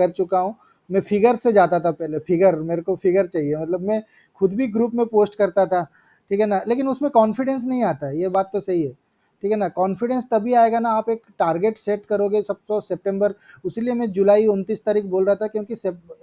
कर चुका हूँ। मैं फिगर से जाता था पहले, फिगर मेरे को फिगर चाहिए, मतलब मैं खुद भी ग्रुप में पोस्ट करता था, ठीक है ना, लेकिन उसमें कॉन्फिडेंस नहीं आता है, ये बात तो सही है, ठीक है ना। कॉन्फिडेंस तभी आएगा ना आप एक टारगेट सेट करोगे, सबसे सितंबर, उसीलिए मैं जुलाई 29 तारीख बोल रहा था, क्योंकि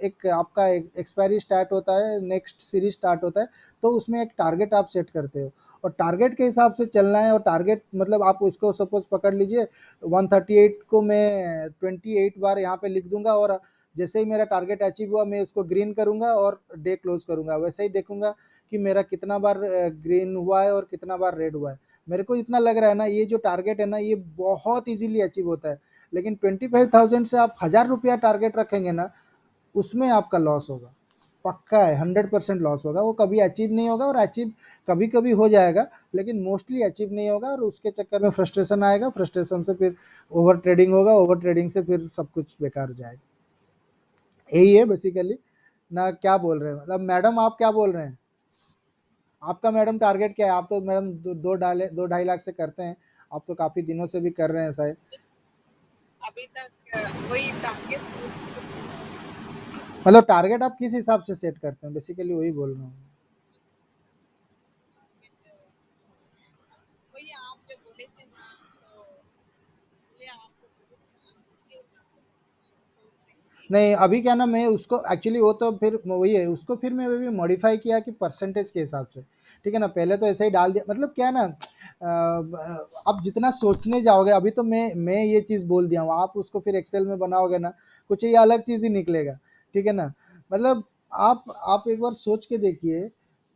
एक आपका एक्सपायरी स्टार्ट होता है, नेक्स्ट सीरीज स्टार्ट होता है, तो उसमें एक टारगेट आप सेट करते हो और टारगेट के हिसाब से चलना है। और टारगेट मतलब आप उसको सपोज पकड़ लीजिए 138 को मैं 28 बार यहाँ पे लिख दूंगा, और जैसे ही मेरा टारगेट अचीव हुआ मैं उसको ग्रीन करूंगा और डे क्लोज करूंगा, वैसे ही देखूंगा कि मेरा कितना बार ग्रीन हुआ है और कितना बार रेड हुआ है। मेरे को इतना लग रहा है ना, ये जो टारगेट है ना ये बहुत इजीली अचीव होता है, लेकिन 25,000 से आप 1,000 रुपया टारगेट रखेंगे ना, उसमें आपका लॉस होगा, पक्का है, 100% लॉस होगा, वो कभी अचीव नहीं होगा, और अचीव कभी कभी हो जाएगा लेकिन मोस्टली अचीव नहीं होगा, और उसके चक्कर में फ्रस्ट्रेशन आएगा, फ्रस्ट्रेशन से फिर ओवर ट्रेडिंग होगा, ओवर ट्रेडिंग से फिर सब कुछ बेकार हो जाएगा। यही है बेसिकली ना। क्या बोल रहे हैं, मतलब मैडम आप क्या बोल रहे हैं, आपका मैडम टारगेट क्या है? आप तो मैडम 2-2.5 लाख से करते हैं, आप तो काफी दिनों से भी कर रहे हैं शायद। अभी तक वही टारगेट मतलब टारगेट आप किस हिसाब से सेट करते हैं, बेसिकली वही बोल रहा हूँ। वही आप जो बोले थे ना, तो इसलिए आप जो बोले थे ना उसके हिसाब से सोच रही थी। नहीं अभी क्या ना, मैं उसको एक्चुअली वो तो फिर वही है, उसको फिर मैं भी मॉडिफाई किया कि परसेंटेज के हिसाब से, ठीक है ना। पहले तो ऐसे ही डाल दिया, मतलब क्या है ना, आप जितना सोचने जाओगे, अभी तो मैं ये चीज़ बोल दिया हूँ, आप उसको फिर एक्सेल में बनाओगे ना, कुछ ये अलग चीज़ ही निकलेगा, ठीक है ना। मतलब आप एक बार सोच के देखिए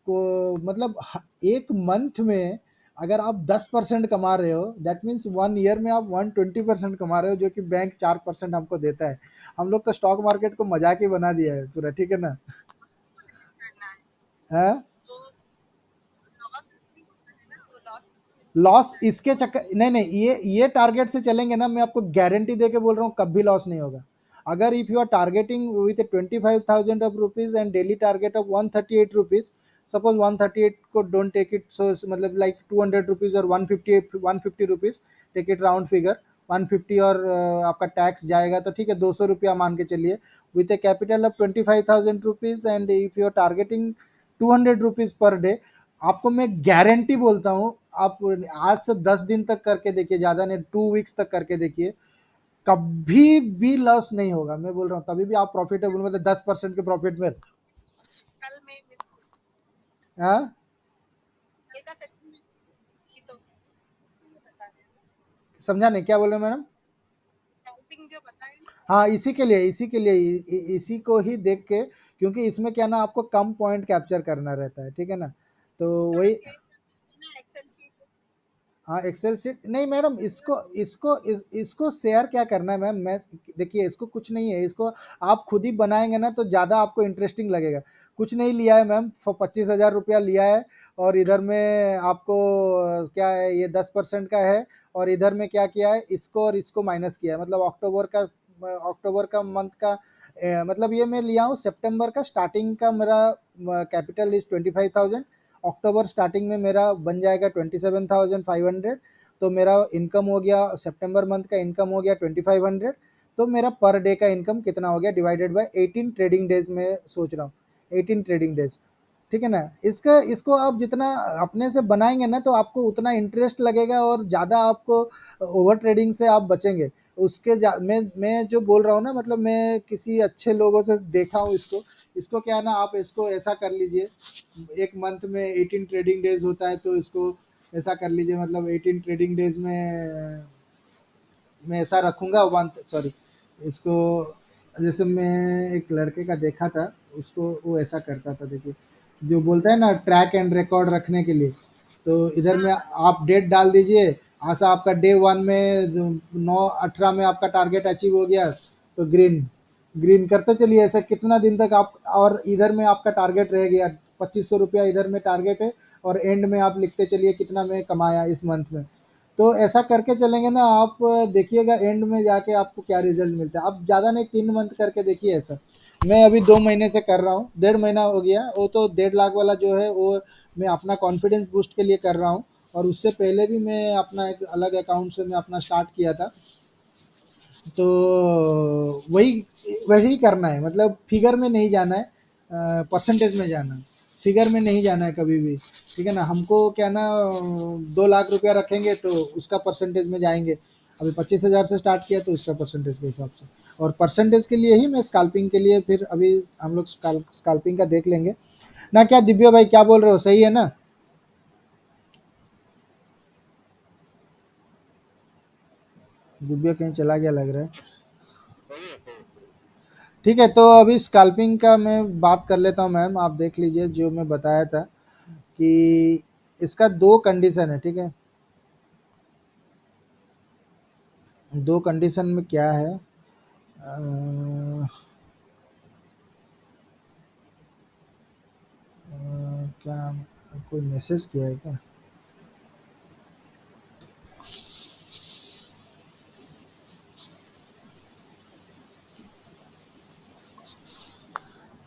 को, मतलब एक मंथ में अगर आप 10% कमा रहे हो, दैट मीन्स 1 ईयर में आप 120% कमा रहे हो, जो कि बैंक 4% हमको देता है। हम लोग तो स्टॉक मार्केट को मजाक ही बना दिया है पूरा, ठीक है ना। उसको नहीं करना है, हाँ, तो लॉस नहीं होता है ना, तो लॉस नहीं लॉस करना है। इसके चक्कर नहीं नहीं, ये टारगेट से चलेंगे ना, मैं आपको गारंटी दे के बोल रहा हूँ कभी लॉस नहीं होगा। अगर if you are targeting with 25,000 of rupees and daily target of 138 rupees, suppose 138 को डोंट टेक इट, सो मतलब लाइक 200 रुपीज और 150 rupees, take it round figure 150, और आपका टैक्स जाएगा तो ठीक है 200 रुपया मान के चलिए, with a capital of 25,000 rupees, and if you are targeting 200 rupees per day, आपको मैं गारंटी बोलता हूँ, आप आज से 10 दिन तक करके देखिए, ज़्यादा नहीं 2 वीक्स तक करके देखिए, कभी भी लॉस नहीं होगा, मैं बोल रहा हूँ, तभी भी आप प्रॉफिटेबल, मतलब 10% के प्रॉफिट में। कल मैं मिस हाँ, कल का सेशन में मिस की, तो ये बता रहे हैं समझा नहीं क्या बोल रहे हैं मैडम। स्कैल्पिंग जो बताए ना, हाँ, इसी को ही देख के, क्योंकि इसमें क्या ना आपको कम पॉइंट कैप्चर करना रहता है, ठीक है ना, तो वो थोड़ा वही। शेयर कर दीजिए ना एक्सेल शीट। हाँ, एक्सेल शीट नहीं मैडम, इसको शेयर क्या करना है मैम, मैं देखिए इसको कुछ नहीं है, इसको आप खुद ही बनाएंगे ना तो ज़्यादा आपको इंटरेस्टिंग लगेगा। कुछ नहीं लिया है मैम, 25,000 रुपया लिया है, और इधर में आपको क्या है, ये 10% का है, और इधर में क्या किया है, इसको और इसको माइनस किया है, मतलब अक्टूबर का मंथ का, मतलब ये मैं लिया हूँ सितंबर का स्टार्टिंग का, मेरा कैपिटल इज 25,000, अक्टूबर स्टार्टिंग में मेरा बन जाएगा 27,500, तो मेरा इनकम हो गया, सितंबर मंथ का इनकम हो गया 2,500, तो मेरा पर डे का इनकम कितना हो गया, डिवाइडेड बाय 18 ट्रेडिंग डेज में सोच रहा हूँ, 18 ट्रेडिंग डेज, ठीक है ना। इसको आप जितना अपने से बनाएंगे ना तो आपको उतना इंटरेस्ट लगेगा, और ज़्यादा आपको ओवर ट्रेडिंग से आप बचेंगे। मैं जो बोल रहा हूँ ना, मतलब मैं किसी अच्छे लोगों से देखा हूँ इसको क्या है ना, आप इसको ऐसा कर लीजिए, एक मंथ में 18 ट्रेडिंग डेज होता है, तो इसको ऐसा कर लीजिए, मतलब 18 ट्रेडिंग डेज में मैं ऐसा रखूँगा, वन सॉरी, इसको जैसे मैं एक लड़के का देखा था, उसको वो ऐसा करता था, देखिए जो बोलता है ना ट्रैक एंड रिकॉर्ड रखने के लिए, तो इधर में आप डेट डाल दीजिए, ऐसा आपका डे 1 में 9/18 में आपका टारगेट अचीव हो गया, तो ग्रीन ग्रीन करते चलिए, ऐसा कितना दिन तक आप, और इधर में आपका टारगेट रह गया 2,500 रुपया, इधर में टारगेट है, और एंड में आप लिखते चलिए कितना मैं कमाया इस मंथ में। तो ऐसा करके चलेंगे ना आप, देखिएगा एंड में जाके आपको क्या रिजल्ट मिलता है। आप ज़्यादा नहीं 3 मंथ करके देखिए ऐसा। मैं अभी 2 महीने से कर रहा हूँ, 1.5 महीना हो गया, वो तो 1.5 लाख वाला जो है वो मैं अपना कॉन्फिडेंस बूस्ट के लिए कर रहा हूँ, और उससे पहले भी मैं अपना एक अलग अकाउंट से मैं अपना स्टार्ट किया था, तो वही वैसे ही करना है, मतलब फिगर में नहीं जाना है, परसेंटेज में जाना है, फिगर में नहीं जाना है कभी भी। ठीक है ना, हमको क्या ना 2 लाख रुपया रखेंगे तो उसका परसेंटेज में जाएंगे। अभी 25,000 से स्टार्ट किया तो उसका परसेंटेज के हिसाब से, और परसेंटेज के लिए ही मैं स्काल्पिंग के लिए फिर अभी हम लोग स्काल्पिंग का देख लेंगे ना। क्या दिव्या भाई क्या बोल रहे हो, सही है ना? दिव्या कहीं चला गया लग रहा है। ठीक है, तो अभी स्काल्पिंग का मैं बात कर लेता हूँ मैम, आप देख लीजिए जो मैं बताया था कि इसका 2 कंडीशन है, ठीक है? 2 कंडीशन में क्या है, क्या नाम, कोई मैसेज किया है क्या?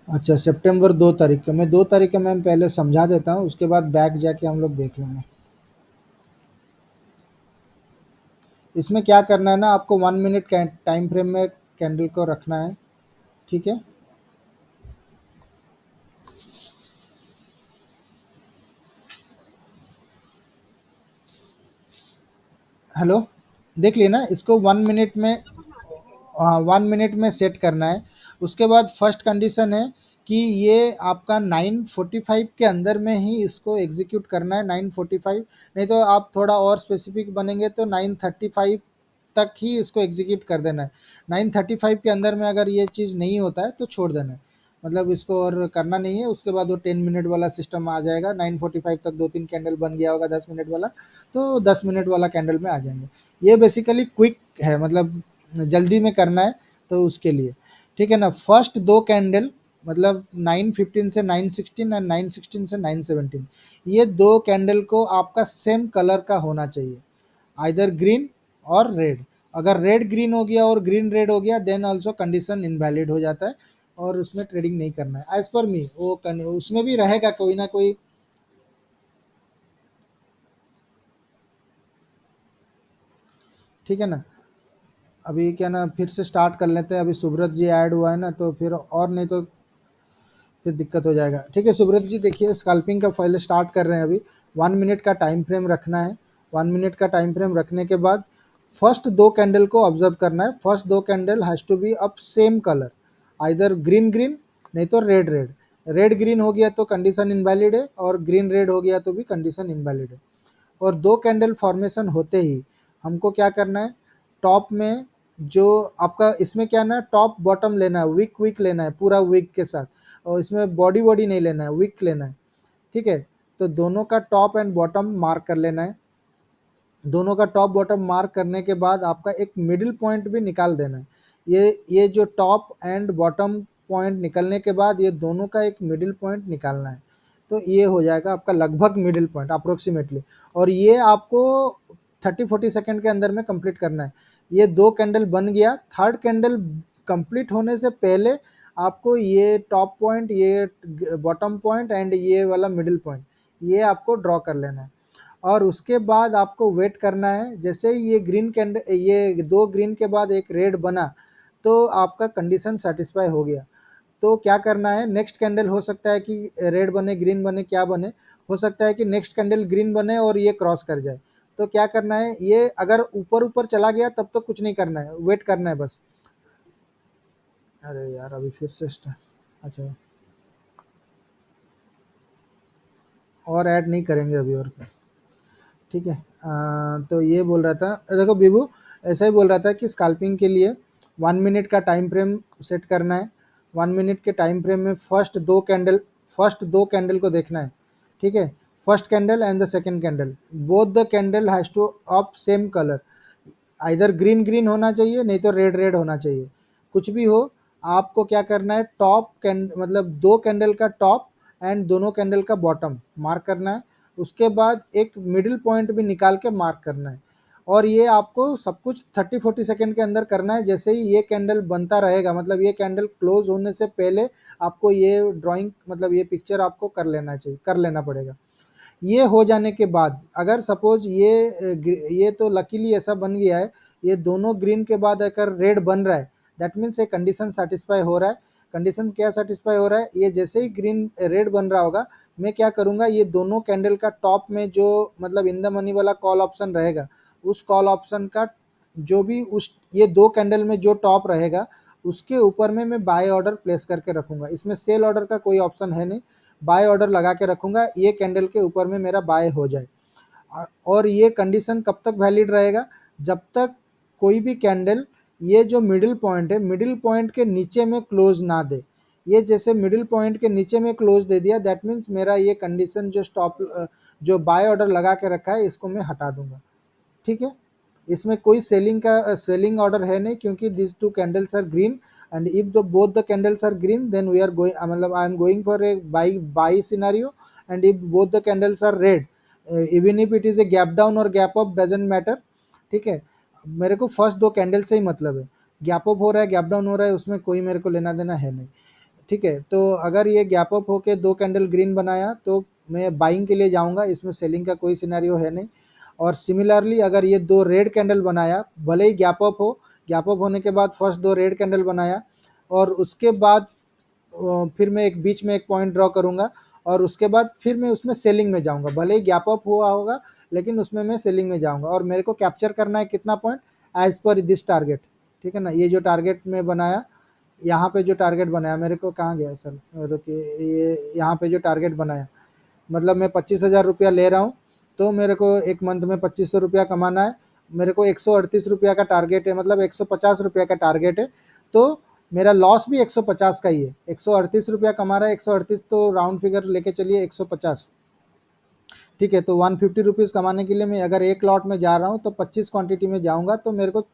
अच्छा, सितंबर 2 तारीख का, मैं 2 तारीख का मैम पहले समझा देता हूँ, उसके बाद बैक जाके हम लोग देख लेंगे। इसमें क्या करना है ना, आपको 1 मिनट का टाइम फ्रेम में कैंडल को रखना है, ठीक है? हेलो, देख लिए ना इसको 1 मिनट में, हाँ 1 मिनट में सेट करना है। उसके बाद फर्स्ट कंडीशन है कि ये आपका 9:45 के अंदर में ही इसको एग्जीक्यूट करना है, 9:45। नहीं तो आप थोड़ा और स्पेसिफिक बनेंगे तो 9:35 तक ही इसको एग्जीक्यूट कर देना है। 9:35 के अंदर में अगर ये चीज़ नहीं होता है तो छोड़ देना है, मतलब इसको और करना नहीं है। उसके बाद वो 10 मिनट वाला सिस्टम आ जाएगा, 9:45 तक 2-3 कैंडल बन गया होगा 10 मिनट वाला, तो 10 मिनट वाला कैंडल में आ जाएंगे। ये बेसिकली क्विक है, मतलब जल्दी में करना है तो उसके लिए। ठीक है ना, फर्स्ट 2 कैंडल मतलब 9:15 से 9:16 एंड 9:16 से 9:17, ये 2 कैंडल को आपका सेम कलर का होना चाहिए, आइदर ग्रीन और रेड। अगर रेड ग्रीन हो गया और ग्रीन रेड हो गया देन ऑल्सो कंडीशन इनवैलिड हो जाता है, और उसमें ट्रेडिंग नहीं करना है एज पर मी। वो उसमें भी रहेगा कोई ना कोई। ठीक है ना, अभी क्या ना फिर से स्टार्ट कर लेते हैं, अभी सुब्रत जी ऐड हुआ है ना, तो फिर और नहीं तो फिर दिक्कत हो जाएगा। ठीक है सुब्रत जी, देखिए स्कल्पिंग का पहले स्टार्ट कर रहे हैं अभी। 1 मिनट का टाइम फ्रेम रखना है। 1 मिनट का टाइम फ्रेम रखने के बाद फर्स्ट 2 कैंडल को ऑब्जर्व करना है। First 2 candle has to be of same colour, either green green नहीं तो रेड रेड। रेड ग्रीन हो गया तो कंडीशन इनवैलिड है, और ग्रीन रेड हो गया तो भी कंडीशन इनवैलिड है। और 2 कैंडल फॉर्मेशन होते ही हमको क्या करना है, टॉप में जो आपका इसमें क्या ना टॉप बॉटम लेना है, विक विक लेना है पूरा विक के साथ, और इसमें बॉडी बॉडी नहीं लेना है, विक लेना है। ठीक है, तो दोनों का टॉप एंड बॉटम मार्क कर लेना है। दोनों का टॉप बॉटम मार्क करने के बाद आपका एक मिडिल पॉइंट भी निकाल देना है। ये जो टॉप एंड बॉटम पॉइंट निकलने के बाद ये दोनों का एक मिडिल पॉइंट निकालना है, तो ये हो जाएगा आपका लगभग मिडिल पॉइंट अप्रोक्सीमेटली। और ये आपको 30-40 सेकंड के अंदर में कंप्लीट करना है। ये 2 कैंडल बन गया, थर्ड कैंडल कंप्लीट होने से पहले आपको ये टॉप पॉइंट, ये बॉटम पॉइंट एंड ये वाला मिडिल पॉइंट, ये आपको ड्रॉ कर लेना है। और उसके बाद आपको वेट करना है। जैसे ही ये ग्रीन कैंडल, ये 2 ग्रीन के बाद एक रेड बना, तो आपका कंडीशन सेटिस्फाई हो गया। तो क्या करना है, नेक्स्ट कैंडल हो सकता है कि रेड बने, ग्रीन बने, क्या बने, हो सकता है कि नेक्स्ट कैंडल ग्रीन बने और ये क्रॉस कर जाए। तो क्या करना है, ये अगर ऊपर ऊपर चला गया तब तो कुछ नहीं करना है, वेट करना है बस। अरे यार अभी फिर से स्टार्ट, अच्छा, और ऐड नहीं करेंगे अभी और क्या। ठीक है, तो ये बोल रहा था, देखो बिबू ऐसा ही बोल रहा था कि स्काल्पिंग के लिए 1 मिनट का टाइम फ्रेम सेट करना है। 1 मिनट के टाइम फ्रेम में फर्स्ट दो कैंडल को देखना है। ठीक है, first candle and the second candle, both the candle has two of same colour, either green green होना चाहिए नहीं तो रेड रेड होना चाहिए, कुछ भी हो। आपको क्या करना है, टॉप कैंड मतलब 2 कैंडल का टॉप एंड दोनों कैंडल का बॉटम मार्क करना है। उसके बाद एक मिडिल पॉइंट भी निकाल के मार्क करना है। और ये आपको सब कुछ 30-40 सेकंड के अंदर करना है। जैसे ही ये कैंडल बनता रहेगा, मतलब ये कैंडल क्लोज होने से पहले आपको ये ड्राइंग, मतलब ये पिक्चर आपको कर लेना चाहिए, कर लेना पड़ेगा। ये हो जाने के बाद अगर सपोज ये तो लकीली ऐसा बन गया है, ये दोनों ग्रीन के बाद अगर रेड बन रहा है, दैट मीन्स ये कंडीशन सेटिस्फाई हो रहा है। कंडीशन क्या सेटिस्फाई हो रहा है, ये जैसे ही ग्रीन रेड बन रहा होगा, मैं क्या करूंगा, ये दोनों कैंडल का टॉप में जो मतलब इन द मनी वाला कॉल ऑप्शन रहेगा, उस कॉल ऑप्शन का जो भी उस ये दो कैंडल में जो टॉप रहेगा, उसके ऊपर में मैं बाय ऑर्डर प्लेस करके रखूंगा। इसमें सेल ऑर्डर का कोई ऑप्शन है नहीं, बाय ऑर्डर लगा के रखूंगा, ये कैंडल के ऊपर में मेरा बाय हो जाए। और ये कंडीशन कब तक वैलिड रहेगा, जब तक कोई भी कैंडल ये जो मिडिल पॉइंट है, मिडिल पॉइंट के नीचे में क्लोज ना दे। ये जैसे मिडिल पॉइंट के नीचे में क्लोज दे दिया, दैट मीन्स मेरा ये कंडीशन जो स्टॉप जो बाय ऑर्डर लगा के रखा है, इसको मैं हटा दूंगा। ठीक है, इसमें कोई सेलिंग ऑर्डर है नहीं, क्योंकि this two candles are green, and if the both the candles are green, then we are going, मतलब I am going for a buy scenario. And if both the candles are red, even if it is a gap down और gap up, doesn't matter. ठीक है, मेरे को first दो candle से ही मतलब है, गैप अप हो रहा है गैप डाउन हो रहा है, उसमें कोई मेरे को लेना देना है नहीं। ठीक है, तो अगर ये गैप अप होके दो कैंडल ग्रीन बनाया, तो मैं बाइंग के लिए जाऊंगा, इसमें सेलिंग का कोई सिनेरियो है नहीं। और सिमिलरली अगर ये दो रेड कैंडल बनाया, भले ही गैप अप हो, गैप अप होने के बाद फर्स्ट दो रेड कैंडल बनाया, और उसके बाद फिर मैं एक बीच में एक पॉइंट ड्रॉ करूंगा, और उसके बाद फिर मैं उसमें सेलिंग में जाऊंगा, भले ही गैप अप हुआ होगा, लेकिन उसमें मैं सेलिंग में जाऊंगा। और मेरे को कैप्चर करना है कितना point, as per this target. ठीक है ना, ये जो टारगेट में बनाया, यहाँ पे जो टारगेट बनाया, मेरे को कहाँ गया सर, रुकिए, ये यहाँ पे जो टारगेट बनाया, मतलब मैं 25,000 रुपया ले रहा हूँ, तो मेरे को एक मंथ में 2500 रुपया कमाना है। मेरे को 138 रुपया का टारगेट है, मतलब 150 रुपया का टारगेट है, तो मेरा लॉस भी 150 का ही है। 138 रुपया कमा रहा है, 138 तो राउंड फिगर लेके चलिए 150। ठीक है, तो 150 रुपीज़ कमाने के लिए मैं अगर एक लॉट में जा रहा हूँ, तो 25 क्वांटिटी में जाऊँगा, तो मेरे को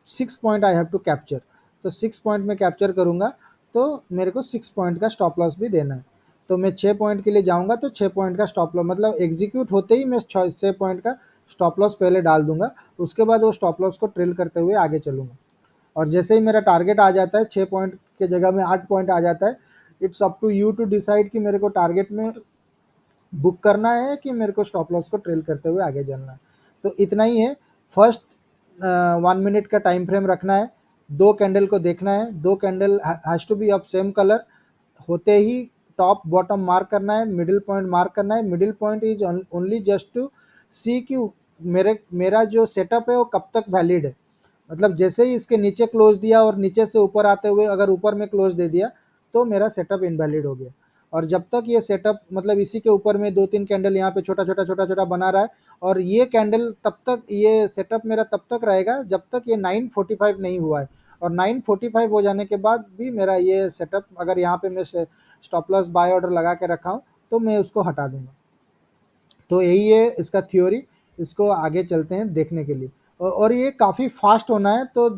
6 point I have to capture. तो 6 पॉइंट में कैप्चर करूँगा, तो मेरे को 6 पॉइंट का स्टॉप लॉस भी देना है। तो मैं 6 पॉइंट के लिए जाऊँगा, तो 6 पॉइंट का स्टॉप लॉस, मतलब एग्जीक्यूट होते ही मैं 6 पॉइंट का स्टॉप लॉस पहले डाल दूंगा, उसके बाद वो स्टॉप लॉस को ट्रेल करते हुए आगे चलूँगा। और जैसे ही मेरा टारगेट आ जाता है, 6 पॉइंट के जगह में 8 पॉइंट आ जाता है, it's up to you to decide कि मेरे को टारगेट में बुक करना है कि मेरे को स्टॉप लॉस को ट्रेल करते हुए आगे चलना है। तो इतना ही है। फर्स्ट 1 मिनट का टाइम फ्रेम रखना है, दो कैंडल को देखना है, दो candle has to be of same colour, होते ही टॉप बॉटम मार्क करना है, मिडिल पॉइंट मार्क करना है। Middle point is only just to see कि मेरा जो सेटअप है वो कब तक वैलिड है। मतलब जैसे ही इसके नीचे क्लोज दिया और नीचे से ऊपर आते हुए अगर ऊपर में क्लोज दे दिया, तो मेरा सेटअप इनवैलिड हो गया। और जब तक ये सेटअप, मतलब इसी के ऊपर में दो तीन कैंडल यहाँ पे छोटा छोटा छोटा छोटा बना रहा है, और ये कैंडल तब तक, ये सेटअप मेरा तब तक रहेगा जब तक ये 945 नहीं हुआ है। और 945 हो जाने के बाद भी मेरा ये सेटअप, अगर यहाँ पे मैं स्टॉप लॉस बाय ऑर्डर लगा के रखा हूँ, तो मैं उसको हटा दूंगा। तो यही है इसका थ्योरी। इसको आगे चलते हैं देखने के लिए। और ये काफ़ी फास्ट होना है, तो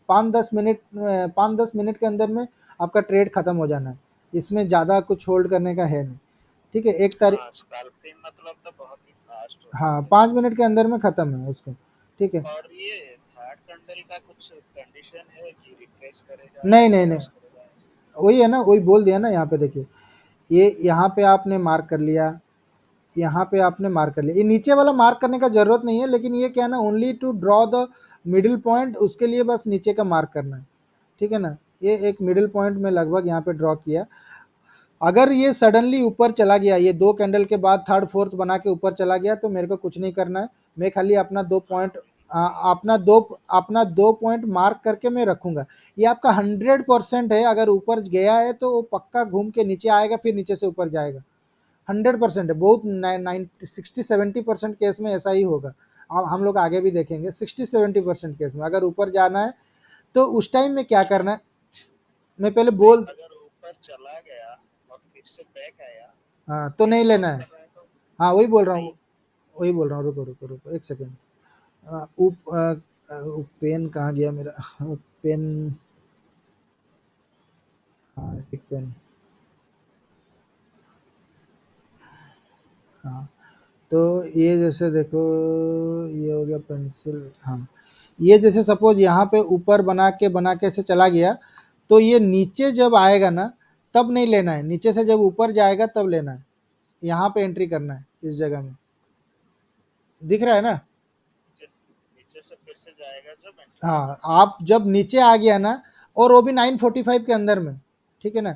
5-10 मिनट के अंदर में आपका ट्रेड खत्म हो जाना है, इसमें ज़्यादा कुछ होल्ड करने का है नहीं। ठीक है, एक तारीख, हाँ, स्कैल्पिंग मतलब तो बहुत ही फास्ट होता हाँ है। 5 मिनट के अंदर में ख़त्म है उसको। ठीक है, और ये थर्ड कैंडल का कुछ कंडीशन है कि रिट्रेस करेगा या नहीं नहीं नहीं, क्रॉस करेगा ऐसे? वही है ना, वही बोल दिया ना, यहाँ पे देखिए, ये यहाँ पे आपने मार्क कर लिया, यहाँ पे आपने मार्क कर लिया, ये नीचे वाला मार्क करने का जरूरत नहीं है, लेकिन ये क्या है ना, only to draw the middle point, उसके लिए बस नीचे का मार्क करना है। ठीक है ना, ये एक मिडिल पॉइंट में लगभग यहाँ पे ड्रॉ किया। अगर ये सडनली ऊपर चला गया, ये दो कैंडल के बाद थर्ड फोर्थ बना के ऊपर चला गया, तो मेरे को कुछ नहीं करना है। मैं खाली अपना दो हाँ, पॉइंट, वही। अपना दो पॉइंट मार्क करके मैं रखूंगा। ये आपका 100% है, अगर ऊपर गया है तो वो पक्का घूम के नीचे आएगा, फिर नीचे से ऊपर जाएगा। 100% है, बहुत 60-70% केस में ऐसा ही होगा। अब हम लोग आगे भी देखेंगे, 60-70% केस में अगर ऊपर जाना है, तो उस टाइम में क्या करना है, मैं पहले नहीं, बोल, अगर ऊपर चला गया और फिर से बैक आया, हाँ तो फिर नहीं लेना क्रॉस है। कर रहा है तो हाँ वही बोल रहा नहीं। हूँ, वही बोल रहा हूँ, रुको रुको रुको एक सेकेंड। पेन कहाँ गया मेरा, पेन, हाँ एक पेन, हाँ। तो ये जैसे देखो, ये हो गया पेंसिल, हाँ। ये जैसे सपोज यहाँ पे ऊपर बना के से चला गया, तो ये नीचे जब आएगा ना, तब नहीं लेना है, नीचे से जब ऊपर जाएगा तब लेना है। यहाँ पे एंट्री करना है इस जगह में, दिख रहा है ना। नीचे नीचे से फिर से जाएगा जब एंट्री हाँ, करना। आप जब नीचे आ गया ना, और वो भी 9:45 के अंदर में, ठीक है ना,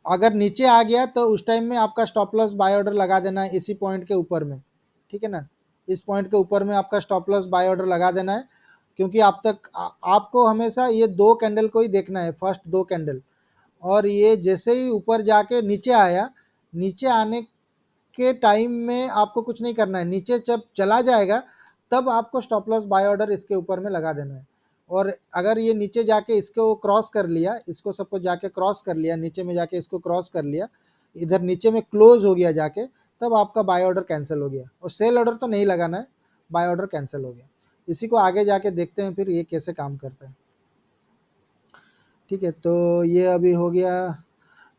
अगर नीचे आ गया तो उस टाइम में आपका स्टॉप लॉस बाय ऑर्डर लगा देना है इसी पॉइंट के ऊपर में, ठीक है ना, इस पॉइंट के ऊपर में आपका स्टॉप लॉस बाय ऑर्डर लगा देना है। क्योंकि आप तक आपको हमेशा ये दो कैंडल को ही देखना है, फर्स्ट दो कैंडल, और ये जैसे ही ऊपर जाके नीचे आया, नीचे आने के टाइम में आपको कुछ नहीं करना है, नीचे जब चला जाएगा तब आपको स्टॉप लॉस बाय ऑर्डर इसके ऊपर में लगा देना है। और अगर ये नीचे जाके इसको क्रॉस कर लिया, इसको सपोज जाके क्रॉस कर लिया, नीचे में जाके इसको क्रॉस कर लिया, इधर नीचे में क्लोज हो गया जाके, तब आपका बाय ऑर्डर कैंसिल हो गया, और सेल ऑर्डर तो नहीं लगाना है, बाय ऑर्डर कैंसिल हो गया। इसी को आगे जाके देखते हैं फिर ये कैसे काम करता है। ठीक है, तो ये अभी हो गया,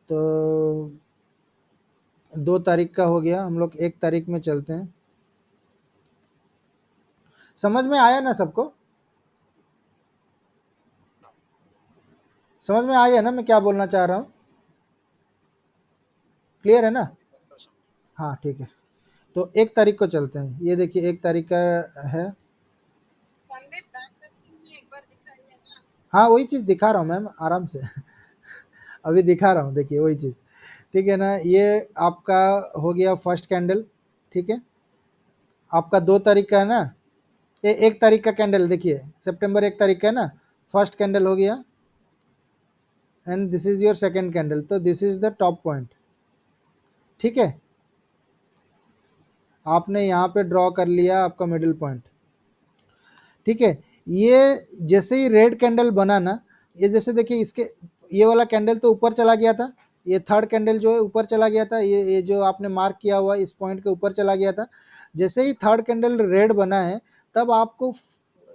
तो 2 तारीख का हो गया, हम लोग 1 तारीख में चलते हैं। समझ में आया ना सबको? समझ में आ गया ना मैं क्या बोलना चाह रहा हूँ? क्लियर है ना? तो समझ। हाँ ठीक है, तो 1 तारीख को चलते हैं। ये देखिए 1 तारीख का है। संदीप बैक का स्क्रीन में एक बार दिखाइए ना। हाँ वही चीज़ दिखा रहा हूँ मैम, आराम से अभी दिखा रहा हूँ, देखिए वही चीज़, ठीक है ना। ये आपका हो गया फर्स्ट कैंडल, ठीक है, आपका 2 तारीख का है ना, ये 1 तारीख का कैंडल देखिए, सितंबर 1 तारीख का है ना, फर्स्ट कैंडल हो गया, and this is your second candle, तो this is the top point, ठीक है। आपने यहाँ पे ड्रॉ कर लिया आपका मिडिल पॉइंट, ठीक है। ये जैसे ही रेड कैंडल बना ना, ये जैसे देखिए इसके, ये वाला कैंडल तो ऊपर चला गया था, ये थर्ड कैंडल जो है ऊपर चला गया था, ये जो आपने मार्क किया हुआ इस पॉइंट के ऊपर चला गया था। जैसे ही थर्ड कैंडल रेड बना है, तब आपको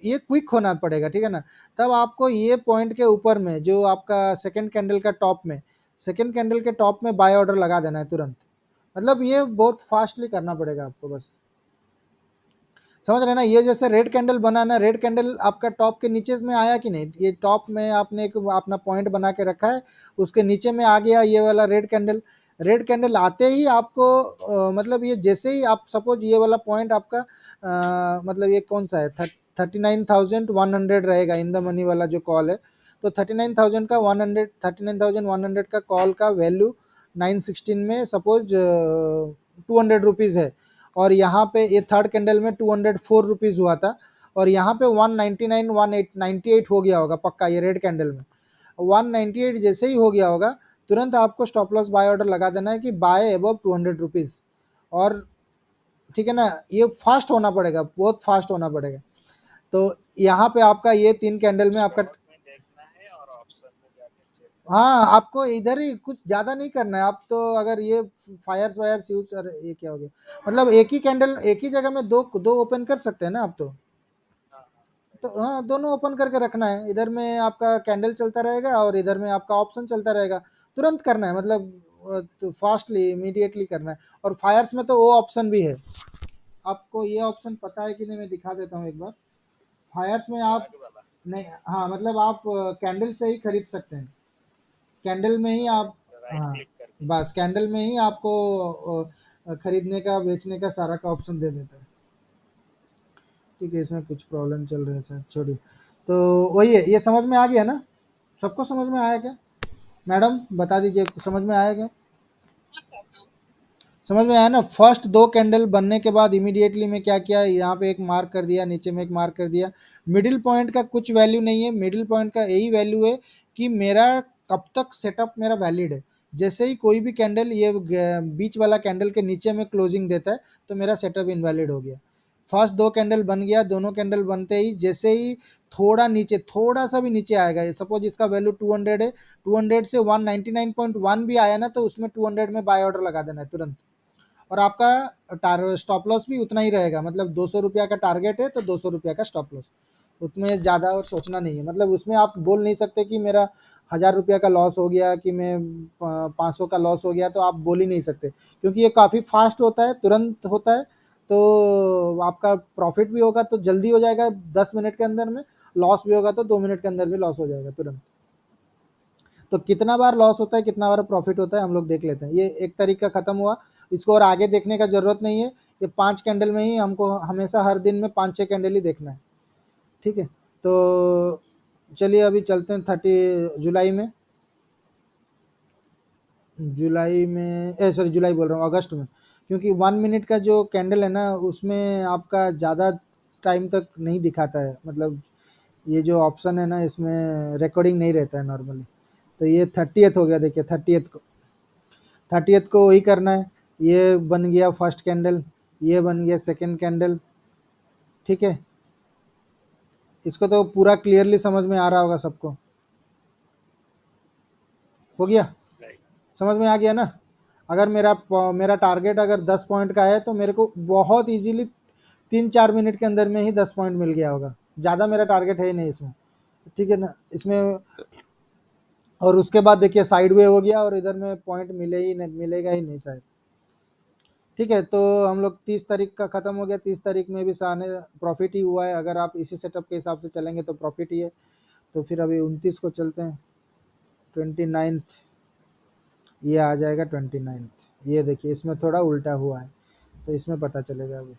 ये क्विक होना पड़ेगा, ठीक है ना। तब आपको ये पॉइंट के ऊपर में जो आपका सेकेंड कैंडल का टॉप में, सेकेंड कैंडल के टॉप में बाय ऑर्डर लगा देना है तुरंत। मतलब ये बहुत फास्टली करना पड़ेगा आपको, बस समझ रहे ना। ये जैसे रेड कैंडल बना ना, रेड कैंडल आपका टॉप के नीचे में आया कि नहीं, ये टॉप में आपने एक अपना पॉइंट बना के रखा है, उसके नीचे में आ गया ये वाला रेड कैंडल। रेड कैंडल आते ही आपको मतलब ये जैसे ही आप सपोज ये वाला पॉइंट आपका मतलब ये कौन सा है, 39,100 रहेगा इन द मनी वाला जो कॉल है, तो 39,000 का 100, 39,100 का कॉल का वैल्यू 916 में सपोज 200 रुपीज़ है, और यहाँ पे ये थर्ड कैंडल में 204 रुपीज़ हुआ था, और यहाँ पे 199 198 हो गया होगा पक्का, ये रेड कैंडल में 198 जैसे ही हो गया होगा, तुरंत आपको स्टॉप लॉस बाय ऑर्डर लगा देना है कि बाय अबव 200 रुपीज़। और ठीक है ना, ये फास्ट होना पड़ेगा, बहुत फास्ट होना पड़ेगा। तो यहाँ पे आपका ये 3 कैंडल में आपका, स्पॉट में देखना है और ऑप्शन में जाके चेक करना हाँ आपको इधर ही कुछ ज़्यादा नहीं करना है। आप तो अगर ये फायर्स वायर्स यूज, अरे ये क्या हो गया, मतलब एक ही कैंडल एक ही जगह में दो दो ओपन कर सकते हैं ना आप तो। है। हाँ हाँ तो हाँ, दोनों ओपन करके रखना है, इधर में आपका कैंडल चलता रहेगा और इधर में आपका ऑप्शन चलता रहेगा। तुरंत करना है, मतलब तो फास्टली इमीडिएटली करना है। और फायर्स में तो वो ऑप्शन भी है, आपको ये ऑप्शन पता है कि नहीं, मैं दिखा देता हूँ एक बार। फायर्स में आप, फ्लैग वाला। नहीं हाँ, मतलब आप कैंडल से ही खरीद सकते हैं, कैंडल में ही आप, राइट हाँ क्लिक करके। बस कैंडल में ही आपको खरीदने का बेचने का सारा का ऑप्शन दे देता है। ठीक है, इसमें कुछ प्रॉब्लम चल रही है सर, छोड़िए। तो वही है, ये समझ में आ गया ना, सबको समझ में आया क्या? मैडम बता दीजिए, समझ में आया क्या? हाँ सर, हाँ। समझ में आया ना। फर्स्ट दो कैंडल बनने के बाद इमीडिएटली मैं क्या किया, यहाँ पे एक मार्क कर दिया, नीचे में एक मार्क कर दिया। मिडिल पॉइंट का कुछ वैल्यू नहीं है, मिडिल पॉइंट का यही वैल्यू है कि मेरा कब तक सेटअप मेरा वैलिड है। जैसे ही कोई भी कैंडल ये बीच वाला कैंडल के नीचे में क्लोजिंग देता है, तो मेरा सेटअप इनवैलिड हो गया। फर्स्ट दो कैंडल बन गया, दोनों कैंडल बनते ही जैसे ही थोड़ा नीचे, थोड़ा सा भी नीचे आएगा, सपोज इसका वैल्यू 200 है, 200 से 199.1 भी आया ना, तो उसमें 200 में बाय ऑर्डर लगा देना है तुरंत। और आपका स्टॉप लॉस भी उतना ही रहेगा, मतलब 200 रुपया का टारगेट है तो 200 रुपया का स्टॉप लॉस, उसमें ज़्यादा और सोचना नहीं है। मतलब उसमें आप बोल नहीं सकते कि मेरा 1,000 रुपया का लॉस हो गया, कि मैं 500 का लॉस हो गया, तो आप बोल ही नहीं सकते, क्योंकि ये काफ़ी फास्ट होता है, तुरंत होता है। तो आपका प्रॉफिट भी होगा तो जल्दी हो जाएगा 10 मिनट के अंदर में, लॉस भी होगा तो 2 मिनट के अंदर भी लॉस हो जाएगा तुरंत। तो कितना बार लॉस होता है, कितना बार प्रॉफिट होता है, हम लोग देख लेते हैं। ये 1 तारीख का खत्म हुआ, इसको और आगे देखने का ज़रूरत नहीं है। ये 5 कैंडल में ही हमको हमेशा हर दिन में 5-6 कैंडल ही देखना है, ठीक है। तो चलिए अभी चलते हैं 30 जुलाई में। जुलाई बोल रहा हूँ, अगस्त में, क्योंकि 1 मिनट का जो कैंडल है ना उसमें आपका ज़्यादा टाइम तक नहीं दिखाता है, मतलब ये जो ऑप्शन है ना इसमें रिकॉर्डिंग नहीं रहता है नॉर्मली। तो ये 30th हो गया, देखिए 30th को वही करना है। ये बन गया फर्स्ट कैंडल, ये बन गया सेकंड कैंडल, ठीक है। इसको तो पूरा क्लियरली समझ में आ रहा होगा सबको, हो गया, Right. समझ में आ गया ना। अगर मेरा टारगेट अगर 10 पॉइंट का है तो मेरे को बहुत इजीली 3-4 मिनट के अंदर में ही 10 पॉइंट मिल गया होगा, ज़्यादा मेरा टारगेट है ही नहीं इसमें, ठीक है ना इसमें। और उसके बाद देखिए साइड वे हो गया और इधर में पॉइंट मिलेगा ही नहीं शायद, ठीक है। तो हम लोग 30 तारीख का ख़त्म हो गया, 30 तारीख में भी साने प्रॉफिट ही हुआ है। अगर आप इसी सेटअप के हिसाब से चलेंगे तो प्रॉफिट ही है। तो फिर अभी 29 को चलते हैं, 29th ये आ जाएगा 29th। ये देखिए इसमें थोड़ा उल्टा हुआ है तो इसमें पता चलेगा अभी।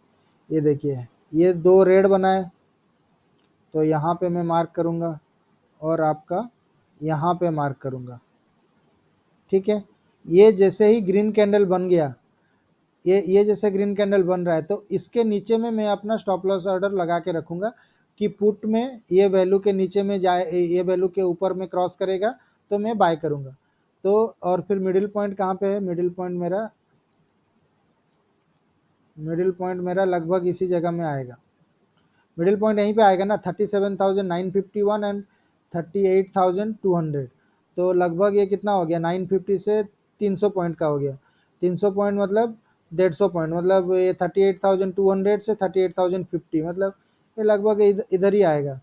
ये देखिए ये 2 रेड बना है, तो यहाँ पे मैं मार्क करूँगा और आपका यहाँ पे मार्क करूँगा, ठीक है। ये जैसे ही ग्रीन कैंडल बन गया, ये जैसे ग्रीन कैंडल बन रहा है तो इसके नीचे में मैं अपना स्टॉप लॉस ऑर्डर लगा के रखूँगा कि पुट में ये वैल्यू के नीचे में जाए, ये वैल्यू के ऊपर में क्रॉस करेगा तो मैं बाय करूँगा। तो और फिर मिडिल पॉइंट कहाँ पे है, मिडिल पॉइंट मेरा लगभग इसी जगह में आएगा। मिडिल पॉइंट यहीं पे आएगा ना, 37,951 एंड 38,200। तो लगभग ये कितना हो गया, 950 से 300 पॉइंट का हो गया। 300 पॉइंट मतलब 150 पॉइंट, मतलब ये 38,200 से 38,050, मतलब ये लगभग इधर ही आएगा,